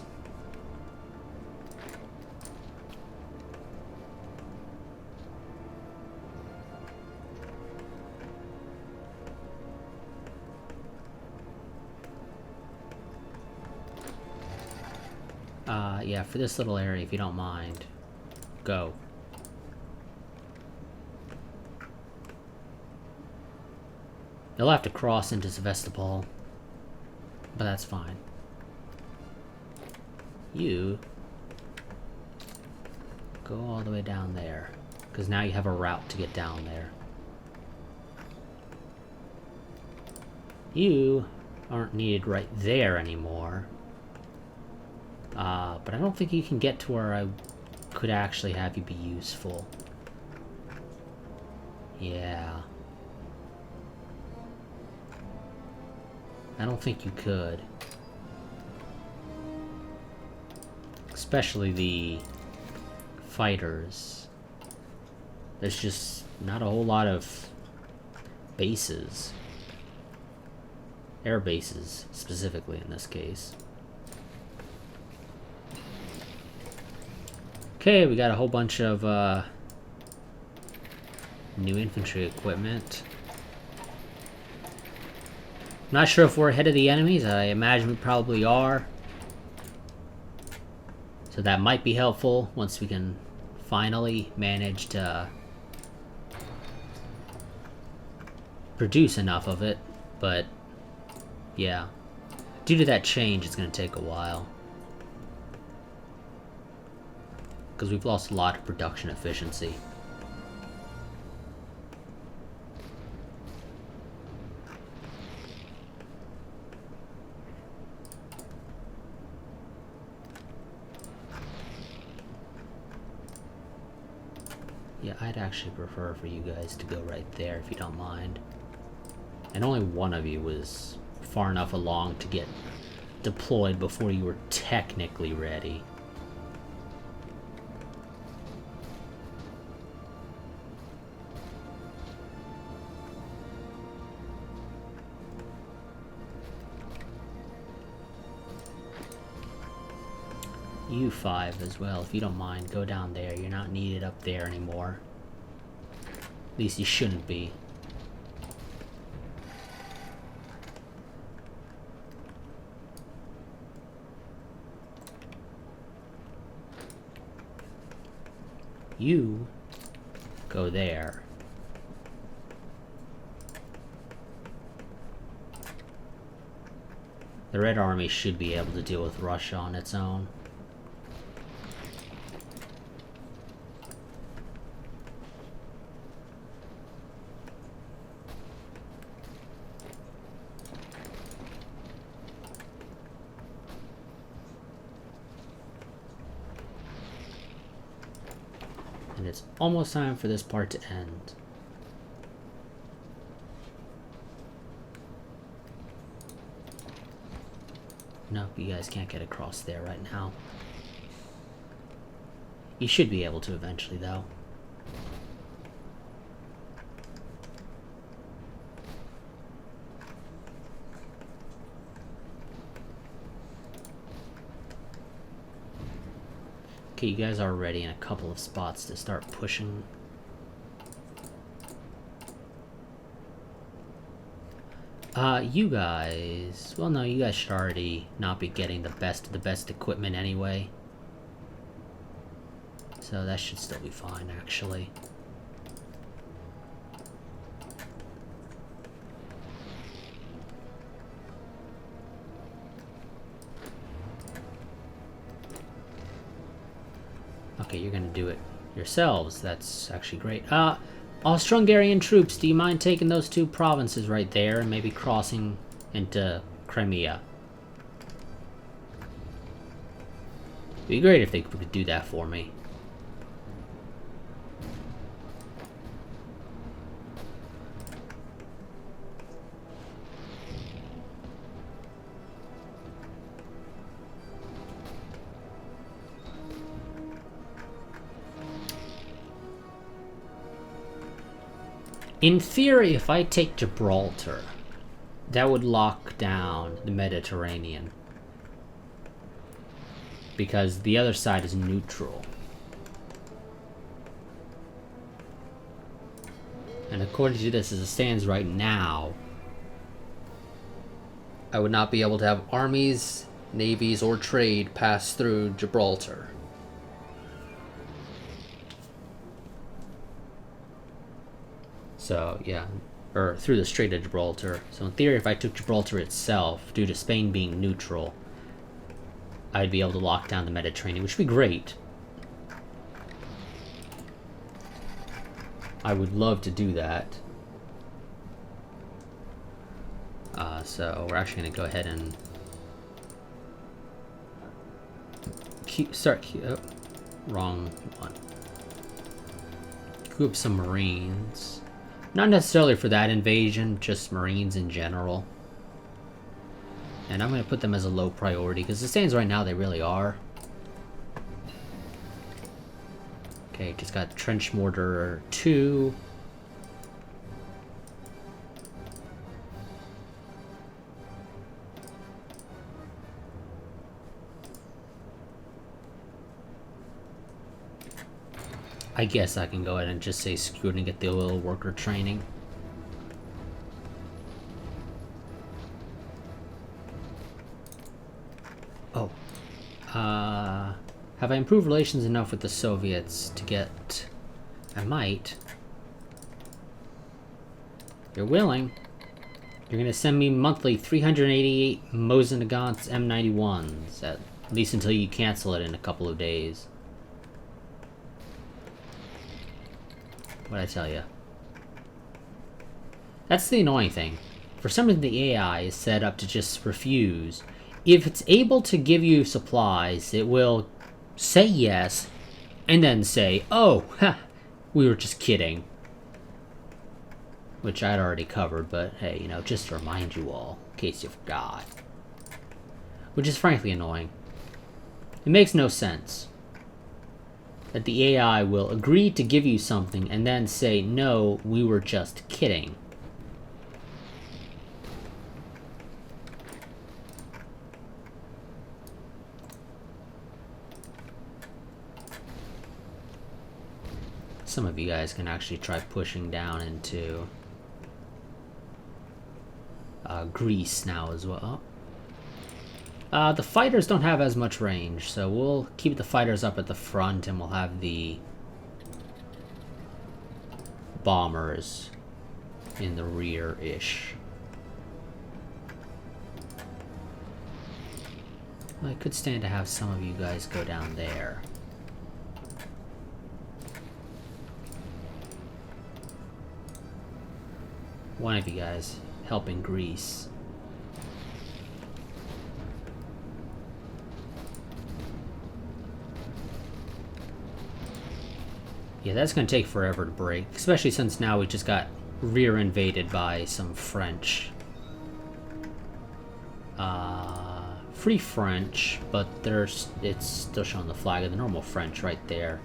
Speaker 1: Yeah, for this little area, if you don't mind, go. You'll have to cross into Sevastopol, but that's fine. You go all the way down there, because now you have a route to get down there. You aren't needed right there anymore. But I don't think you can get to where I could actually have you be useful. Yeah. I don't think you could. Especially the fighters. There's just not a whole lot of bases. Air bases, specifically in this case. Okay, we got a whole bunch of new infantry equipment. Not sure if we're ahead of the enemies. I imagine we probably are. So that might be helpful once we can finally manage to produce enough of it. But yeah, due to that change, it's going to take a while. Because we've lost a lot of production efficiency. Yeah, I'd actually prefer for you guys to go right there if you don't mind. And only one of you was far enough along to get deployed before you were technically ready. You 5 as well, if you don't mind, go down there. You're not needed up there anymore. At least you shouldn't be. You go there. The Red Army should be able to deal with Russia on its own. And it's almost time for this part to end. Nope, you guys can't get across there right now. You should be able to eventually, though. Okay, you guys are ready in a couple of spots to start pushing. You guys... Well, no, you guys should already not be getting the best of the best equipment anyway. So that should still be fine, actually. Okay, you're gonna do it yourselves. That's actually great. Austro-Hungarian troops, do you mind taking those 2 provinces right there and maybe crossing into Crimea? It'd be great if they could do that for me. In theory, if I take Gibraltar, that would lock down the Mediterranean. Because the other side is neutral. And according to this, as it stands right now, I would not be able to have armies, navies, or trade pass through Gibraltar. So, yeah, or through the Strait of Gibraltar. So in theory, if I took Gibraltar itself, due to Spain being neutral, I'd be able to lock down the Mediterranean, which would be great. I would love to do that. So we're actually going to go ahead and wrong one. Queue up some Marines. Not necessarily for that invasion, just Marines in general. And I'm going to put them as a low priority, because it stands right now they really are. Okay, just got Trench Mortar 2. I guess I can go ahead and just say screw it and get the oil worker training. Oh. Have I improved relations enough with the Soviets to get... I might. If you're willing. You're gonna send me monthly 388 Mosin Nagant's M91s, at least until you cancel it in a couple of days. What'd I tell you? That's the annoying thing. For some reason the AI is set up to just refuse. If it's able to give you supplies, it will say yes, and then say, oh, ha, we were just kidding. Which I'd already covered, but hey, you know, just to remind you all, in case you forgot. Which is frankly annoying. It makes no sense that the AI will agree to give you something and then say, no, we were just kidding. Some of you guys can actually try pushing down into Greece now as well. The fighters don't have as much range, so we'll keep the fighters up at the front and we'll have the bombers in the rear-ish. Well, I could stand to have some of you guys go down there. One of you guys helping Greece. Yeah, that's gonna take forever to break, especially since now we just got rear invaded by some French. Free French, but it's still showing the flag of the normal French right there.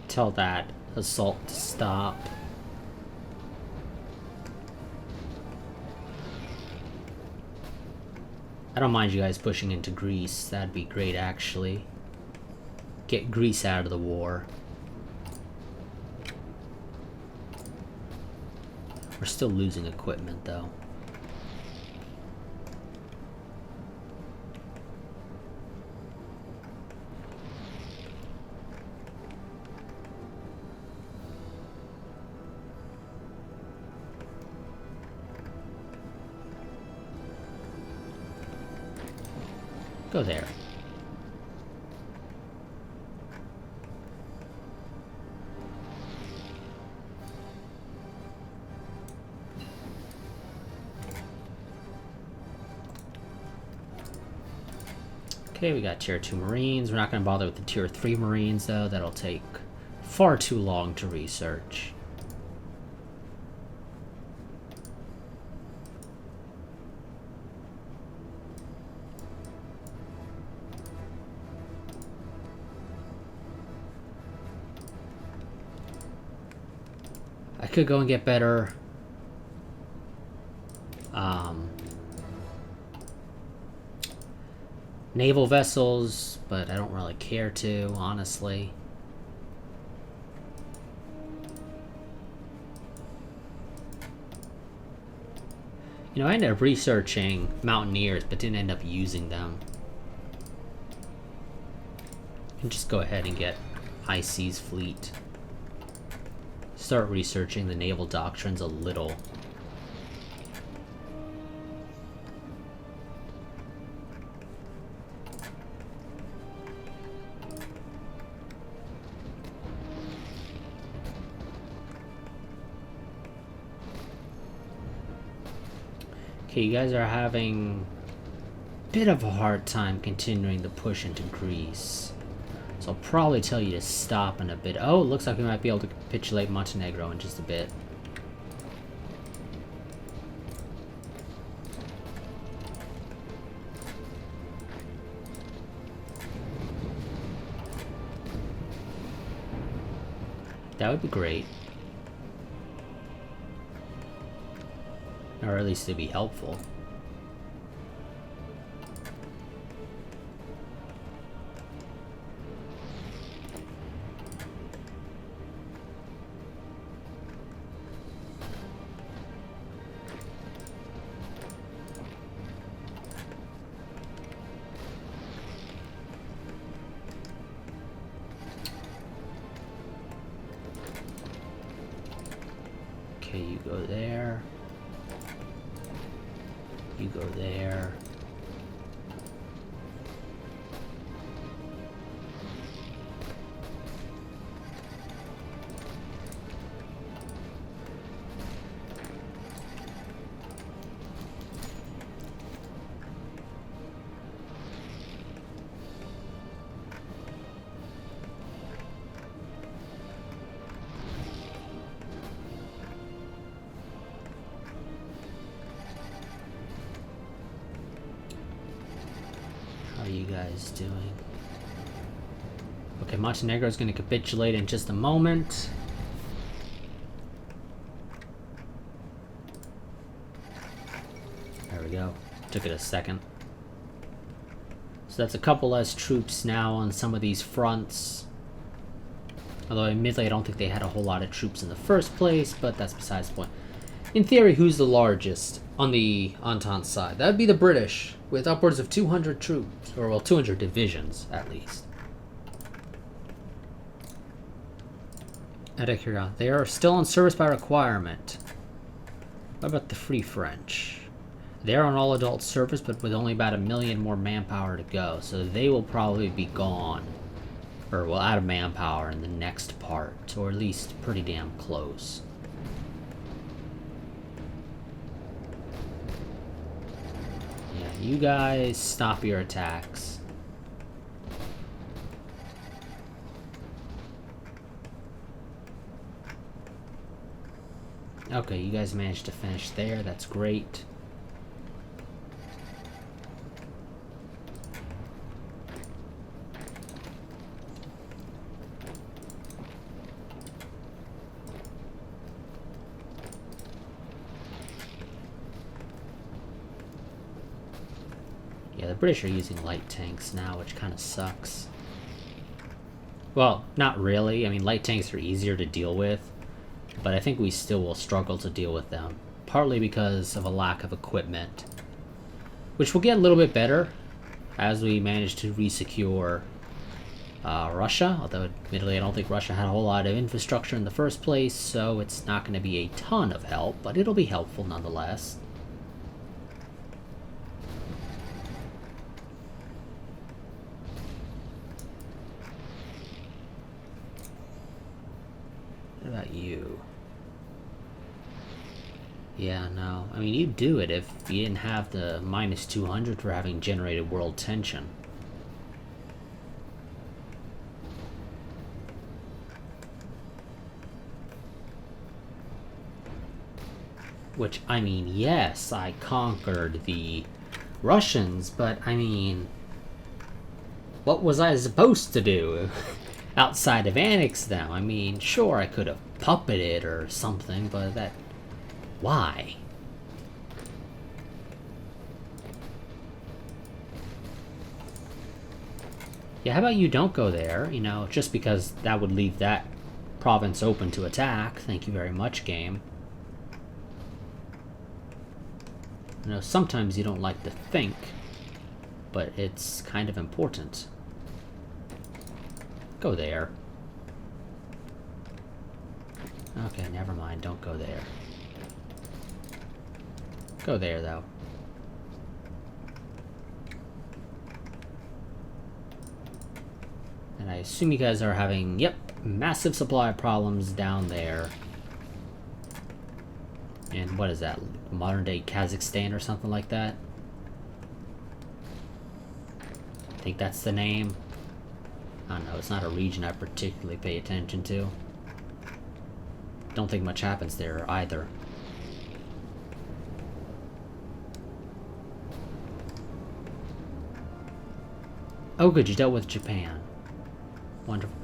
Speaker 1: Tell that assault to stop. I don't mind you guys pushing into Greece. That'd be great, actually. Get Greece out of the war. We're still losing equipment, though. Go there. Okay, we got tier 2 Marines. We're not going to bother with the tier 3 Marines, though. That'll take far too long to research. I could go and get better naval vessels, but I don't really care to, honestly. You know, I ended up researching Mountaineers, but didn't end up using them. And just go ahead and get High Seas Fleet. Start researching the naval doctrines a little. Okay, you guys are having a bit of a hard time continuing the push into Greece. So I'll probably tell you to stop in a bit. Oh, it looks like we might be able to capitulate Montenegro in just a bit. That would be great. Or at least it'd be helpful. Okay, you go there. You go there. How are you guys doing? Okay, Montenegro is going to capitulate in just a moment. There we go. Took it a second. So that's a couple less troops now on some of these fronts. Although admittedly I don't think they had a whole lot of troops in the first place, but that's besides the point. In theory, who's the largest on the Entente side? That would be the British, with upwards of 200 troops. Or, well, 200 divisions, at least. Edekira, they are still on service by requirement. What about the Free French? They're on all-adult service, but with only about 1 million more manpower to go. So they will probably be gone. Or, well, out of manpower in the next part. Or at least pretty damn close. You guys stop your attacks. Okay, you guys managed to finish there. That's great. Yeah, the British are using light tanks now, which kind of sucks. Well, not really. I mean, light tanks are easier to deal with, but I think we still will struggle to deal with them, partly because of a lack of equipment, which will get a little bit better as we manage to resecure Russia, although admittedly I don't think Russia had a whole lot of infrastructure in the first place, so it's not going to be a ton of help, but it'll be helpful nonetheless. What about you? Yeah, no. I mean, you'd do it if you didn't have the minus 200 for having generated world tension. Which, I mean, yes, I conquered the Russians, but, I mean, what was I supposed to do outside of annex them? I mean, sure, I could have puppeted or something, but that... Why? Yeah, how about you don't go there, you know, just because that would leave that province open to attack. Thank you very much, game. You know, sometimes you don't like to think, but it's kind of important. Go there. Okay, never mind, don't go there. Go there, though. And I assume you guys are having, yep, massive supply problems down there. And what is that? Modern-day Kazakhstan or something like that? I think that's the name. I don't know, it's not a region I particularly pay attention to. Don't think much happens there either. Oh good, you dealt with Japan. Wonderful.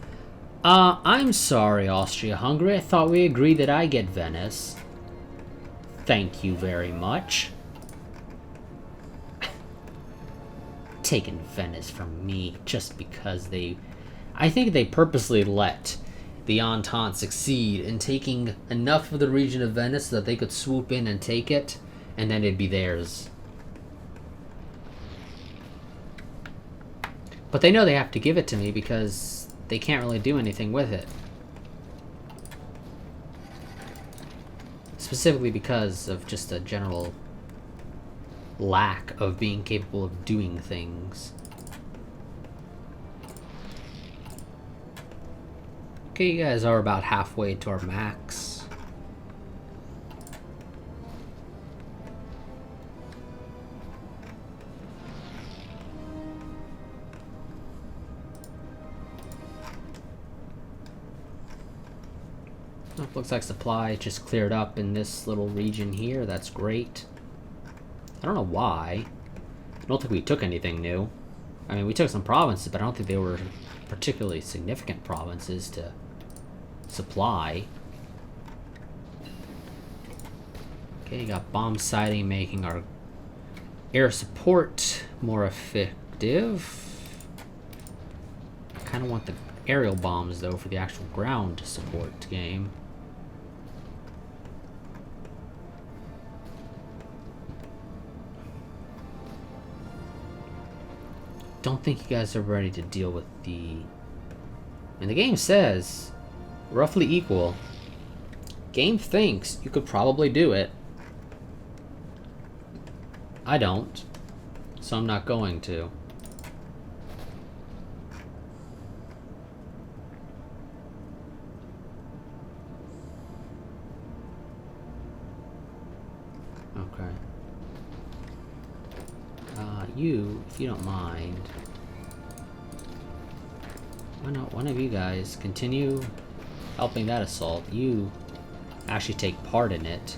Speaker 1: I'm sorry, Austria-Hungary. I thought we agreed that I get Venice. Thank you very much. Taking Venice from me just because they... I think they purposely let the Entente succeed in taking enough of the region of Venice so that they could swoop in and take it, and then it'd be theirs. But they know they have to give it to me because they can't really do anything with it. Specifically because of just a general lack of being capable of doing things. Okay, you guys are about halfway to our max. Oh, looks like supply just cleared up in this little region here. That's great. I don't know why. I don't think we took anything new. I mean, we took some provinces, but I don't think they were particularly significant provinces to supply. Okay, you got bomb sighting making our air support more effective. I kind of want the aerial bombs, though, for the actual ground support game. Don't think you guys are ready to deal with the... And the game says roughly equal. Game thinks you could probably do it. I don't, so I'm not going to. Okay. You, if you don't mind, why not one of you guys continue helping that assault? You actually take part in it.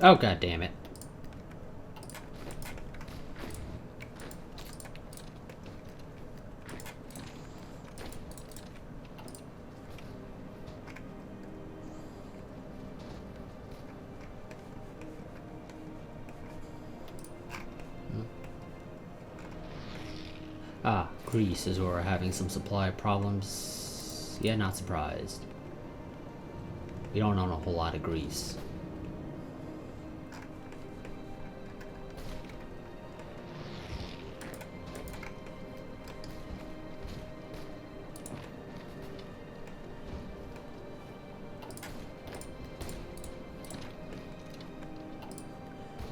Speaker 1: Oh, god damn it. Ah, Greece is where we're having some supply problems. Yeah, not surprised. We don't own a whole lot of Greece.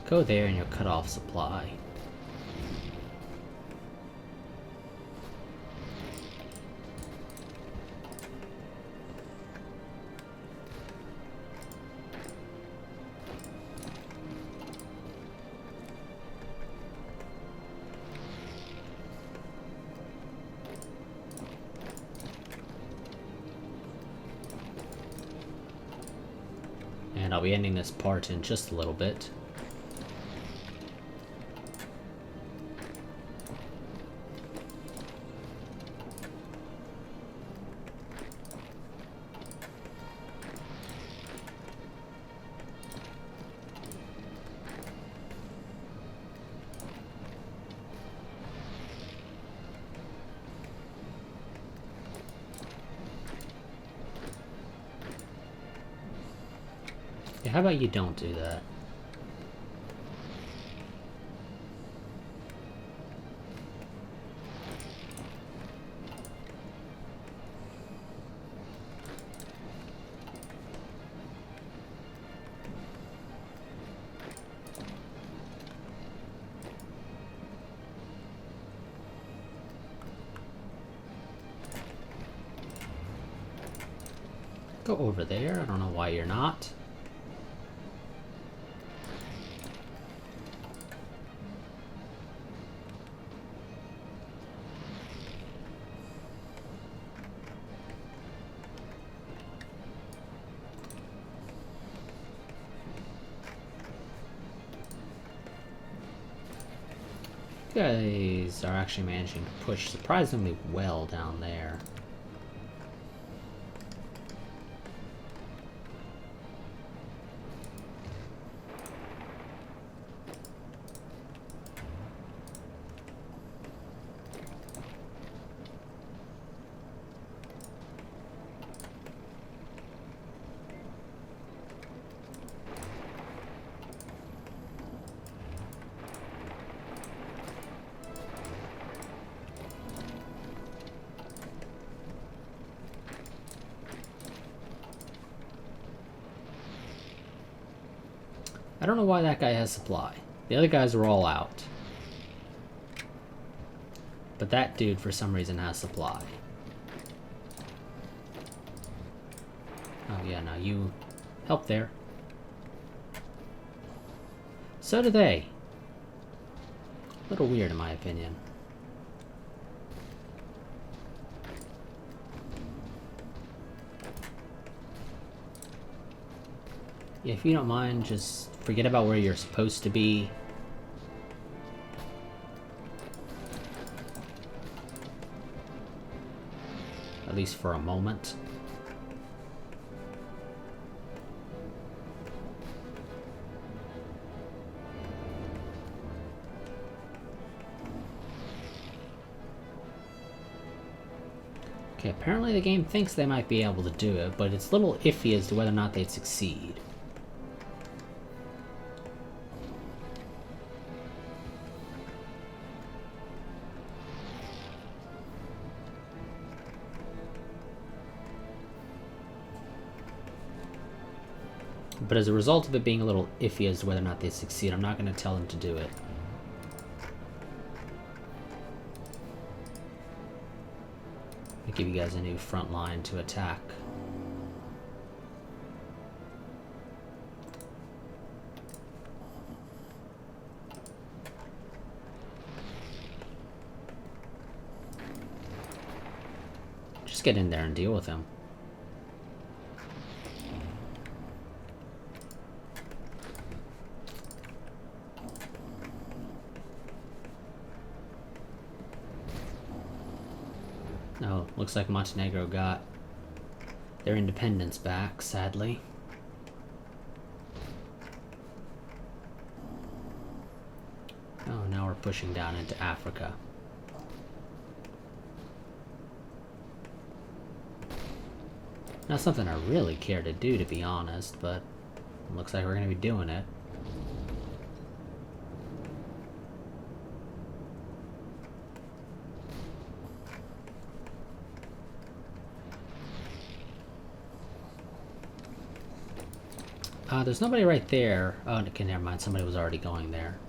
Speaker 1: Go there and you'll cut off supply. And I'll be ending this part in just a little bit. Yeah, how about you don't do that? Go over there. I don't know why you're not. You guys are actually managing to push surprisingly well down there. I don't know why that guy has supply. The other guys are all out. But that dude, for some reason, has supply. Oh yeah, now you help there. So do they. A little weird in my opinion. Yeah, if you don't mind, just forget about where you're supposed to be. At least for a moment. Okay, apparently the game thinks they might be able to do it, but it's a little iffy as to whether or not they'd succeed. But as a result of it being a little iffy as to whether or not they succeed, I'm not going to tell them to do it. I'll give you guys a new front line to attack. Just get in there and deal with him. Oh, looks like Montenegro got their independence back, sadly. Oh, now we're pushing down into Africa. Not something I really care to do, to be honest, but it looks like we're going to be doing it. There's nobody right there. Oh, okay, never mind. Somebody was already going there.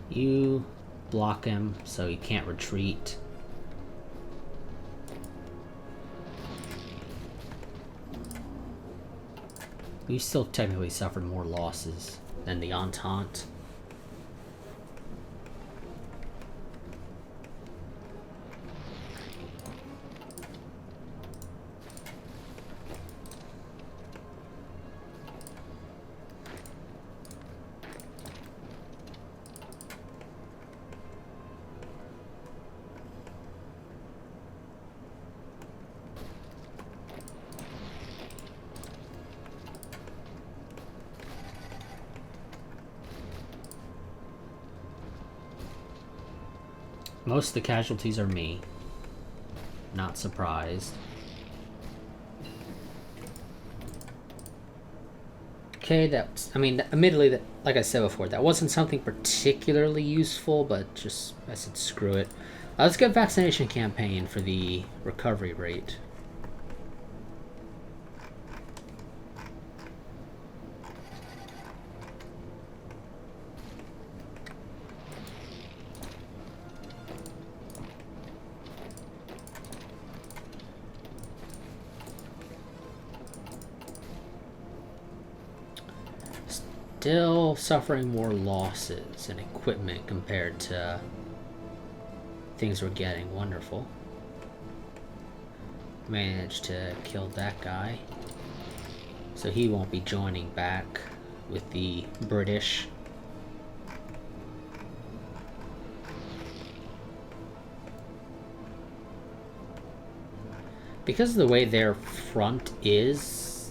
Speaker 1: You block him so he can't retreat. You still technically suffered more losses than the Entente. Most of the casualties are me. Not surprised. Okay, that's, I mean, admittedly, that, like I said before, that wasn't something particularly useful, but just, I said screw it. Let's get vaccination campaign for the recovery rate. still suffering more losses in equipment compared to things we're getting. Wonderful. Managed to kill that guy. So he won't be joining back with the British. Because of the way their front is,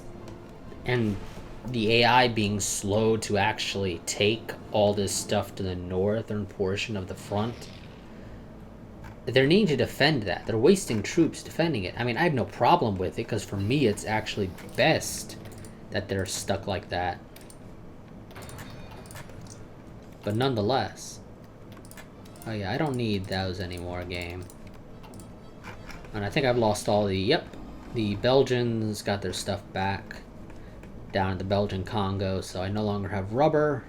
Speaker 1: and the AI being slow to actually take all this stuff to the northern portion of the front, they're needing to defend that. They're wasting troops defending it. I mean, I have no problem with it, because for me it's actually best that they're stuck like that. But nonetheless. Oh yeah, I don't need those anymore, game. And I think I've lost all the... Yep. The Belgians got their stuff back down in the Belgian Congo, so I no longer have rubber.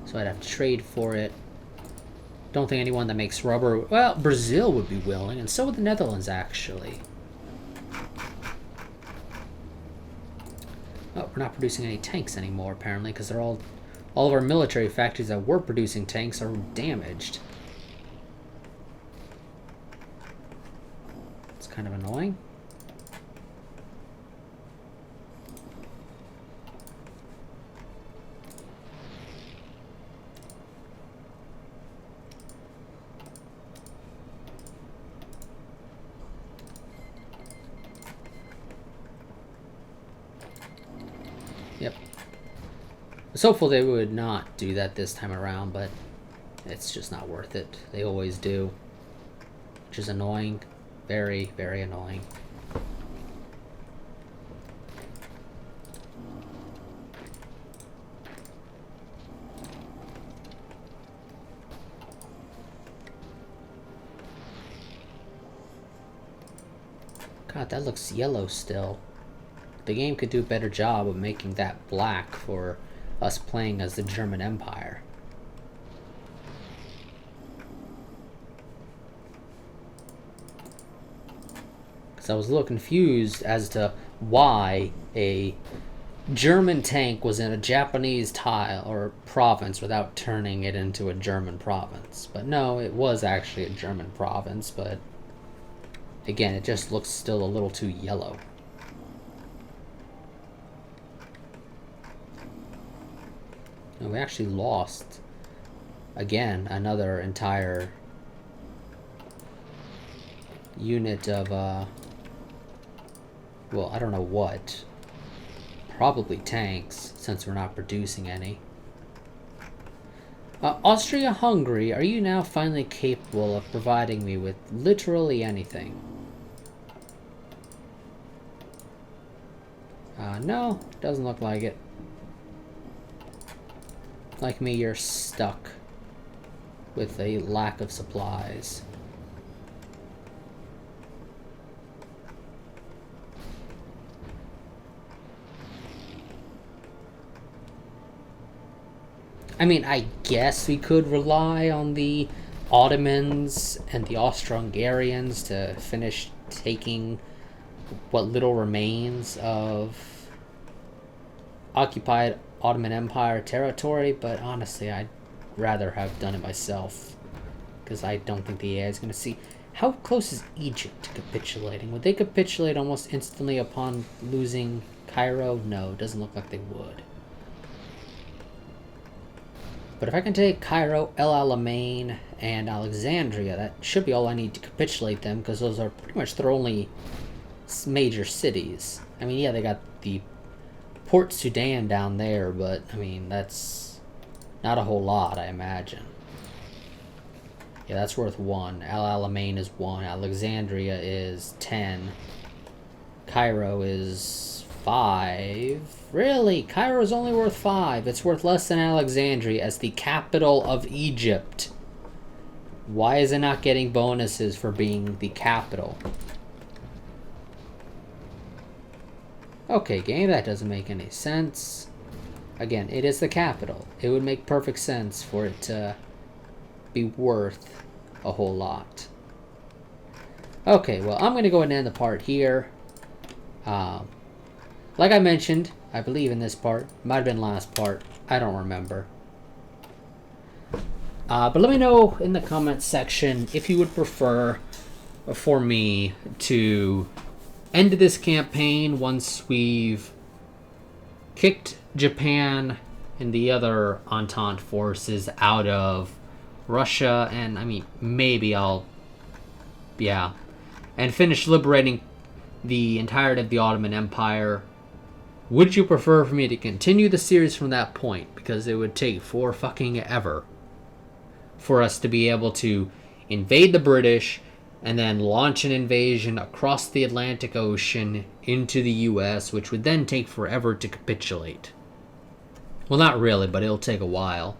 Speaker 1: So I'd have to trade for it. Don't think anyone that makes rubber... Well, Brazil would be willing, and so would the Netherlands, actually. Oh, we're not producing any tanks anymore, apparently, because they're all of our military factories that were producing tanks are damaged. It's kind of annoying. Yep. I was hopeful they would not do that this time around, but it's just not worth it. They always do. Which is annoying. Very, very annoying. God, that looks yellow still. The game could do a better job of making that black for us playing as the German Empire. Because I was a little confused as to why a German tank was in a Japanese tile or province without turning it into a German province. But no, it was actually a German province, but again, it just looks still a little too yellow. And we actually lost, again, another entire unit of, well, I don't know what. Probably tanks, since we're not producing any. Austria-Hungary, are you now finally capable of providing me with literally anything? No, doesn't look like it. Like me, you're stuck with a lack of supplies. I mean, I guess we could rely on the Ottomans and the Austro-Hungarians to finish taking what little remains of occupied Ottoman Empire territory, but honestly, I'd rather have done it myself, because I don't think the AI is going to see. How close is Egypt to capitulating? Would they capitulate almost instantly upon losing Cairo? No, it doesn't look like they would. But if I can take Cairo, El Alamein, and Alexandria, that should be all I need to capitulate them, because those are pretty much their only major cities. I mean, yeah, they got the Port Sudan down there, but, I mean, that's not a whole lot, I imagine. Yeah, that's worth 1. El Alamein is 1. Alexandria is 10. Cairo is 5. Really? Cairo is only worth 5. It's worth less than Alexandria as the capital of Egypt. Why is it not getting bonuses for being the capital? Okay, game, that doesn't make any sense. Again, it is the capital. It would make perfect sense for it to be worth a whole lot. Okay, well, I'm going to go ahead and end the part here. Like I mentioned, I believe, in this part. Might have been last part. I don't remember. But let me know in the comments section if you would prefer for me to end this campaign once we've kicked Japan and the other Entente forces out of Russia, and I mean, maybe I'll, yeah, and finish liberating the entirety of the Ottoman Empire. Would you prefer for me to continue the series from that point? Because it would take for fucking ever for us to be able to invade the British and then launch an invasion across the Atlantic Ocean into the US, which would then take forever to capitulate. Well, not really, but it'll take a while.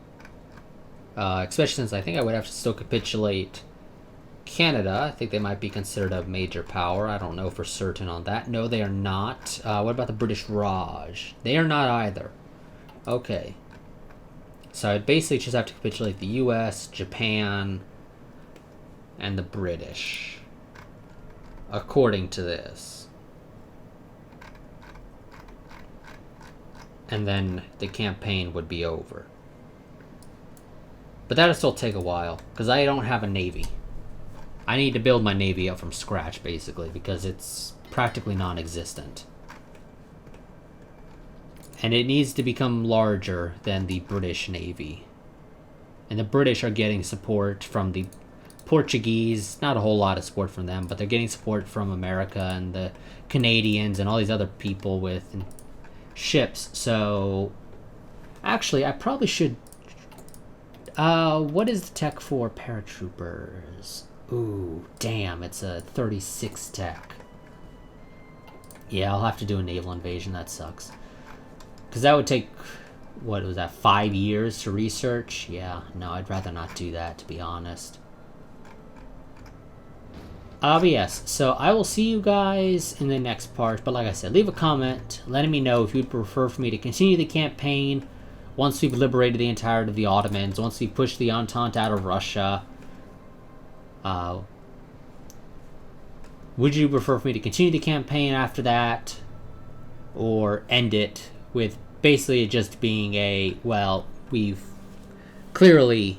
Speaker 1: Especially since I think I would have to still capitulate Canada. I think they might be considered a major power. I don't know for certain on that. No, they are not. What about the British Raj? They are not either. Okay. So I'd basically just have to capitulate the US, Japan, and the British, according to this. And then the campaign would be over. But that'll still take a while, because I don't have a navy. I need to build my navy up from scratch, basically, because it's practically non-existent. And it needs to become larger than the British Navy. And the British are getting support from the Portuguese. Not a whole lot of support from them, but they're getting support from America and the Canadians and all these other people with ships. So, actually, I probably should... what is the tech for paratroopers? Ooh, damn, it's a 36 tech. Yeah, I'll have to do a naval invasion. That sucks. Because that would take, what was that, 5 years to research? Yeah, no, I'd rather not do that, to be honest. But yes, so I will see you guys in the next part. But like I said, leave a comment letting me know if you'd prefer for me to continue the campaign once we've liberated the entirety of the Ottomans, once we push the Entente out of Russia. Would you prefer for me to continue the campaign after that, or end it with basically it just being a, well, we've clearly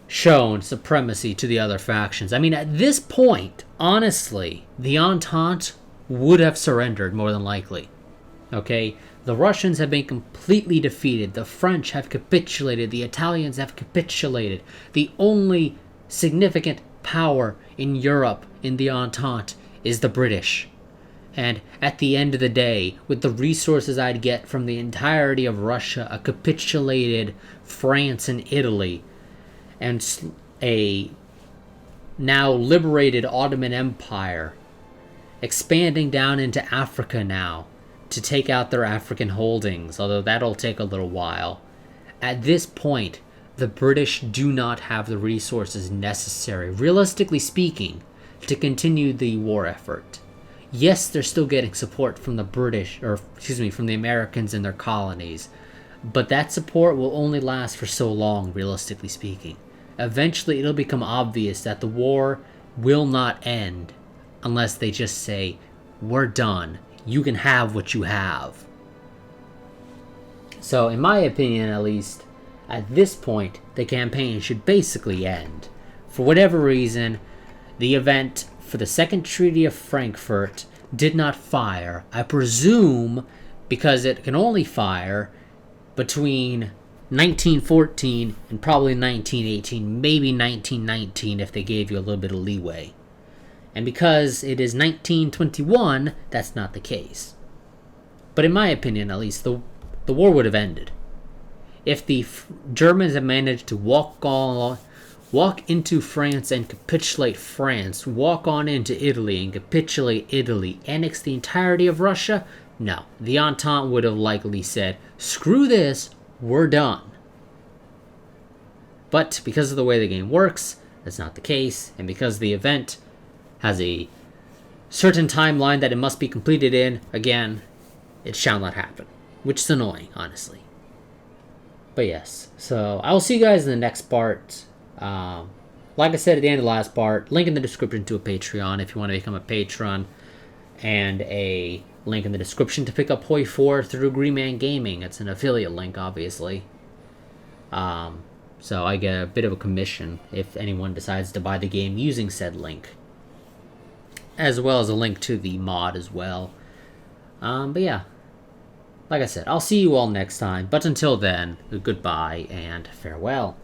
Speaker 1: shown supremacy to the other factions. I mean, at this point, honestly, the Entente would have surrendered more than likely. Okay? The Russians have been completely defeated. The French have capitulated. The Italians have capitulated. The only significant power in Europe in the Entente is the British. And at the end of the day, with the resources I'd get from the entirety of Russia, a capitulated France and Italy, and a now liberated Ottoman Empire, expanding down into Africa now to take out their African holdings, although that'll take a little while. At this point, the British do not have the resources necessary, realistically speaking, to continue the war effort. Yes, they're still getting support from the British, or excuse me, from the Americans in their colonies, but that support will only last for so long, realistically speaking. Eventually, it'll become obvious that the war will not end unless they just say, we're done. You can have what you have. So, in my opinion, at least, at this point, the campaign should basically end. For whatever reason, the event for the Second Treaty of Frankfurt did not fire. I presume because it can only fire between 1914 and probably 1918, maybe 1919 if they gave you a little bit of leeway. And because it is 1921, that's not the case. But in my opinion, at least, the war would have ended. If the Germans had managed to walk into France and capitulate France, walk on into Italy and capitulate Italy, annex the entirety of Russia, no. The Entente would have likely said, screw this, we're done. But because of the way the game works, that's not the case, and because the event has a certain timeline that it must be completed in, again, it shall not happen. Which is annoying, honestly. But yes, so I will see you guys in the next part. Like I said at the end of the last part, link in the description to a Patreon if you want to become a patron and a Link in the description to pick up Hoi 4 through Green Man Gaming. It's an affiliate link, obviously. So I get a bit of a commission if anyone decides to buy the game using said link. As well as a link to the mod as well. But yeah, like I said, I'll see you all next time. But until then, goodbye and farewell.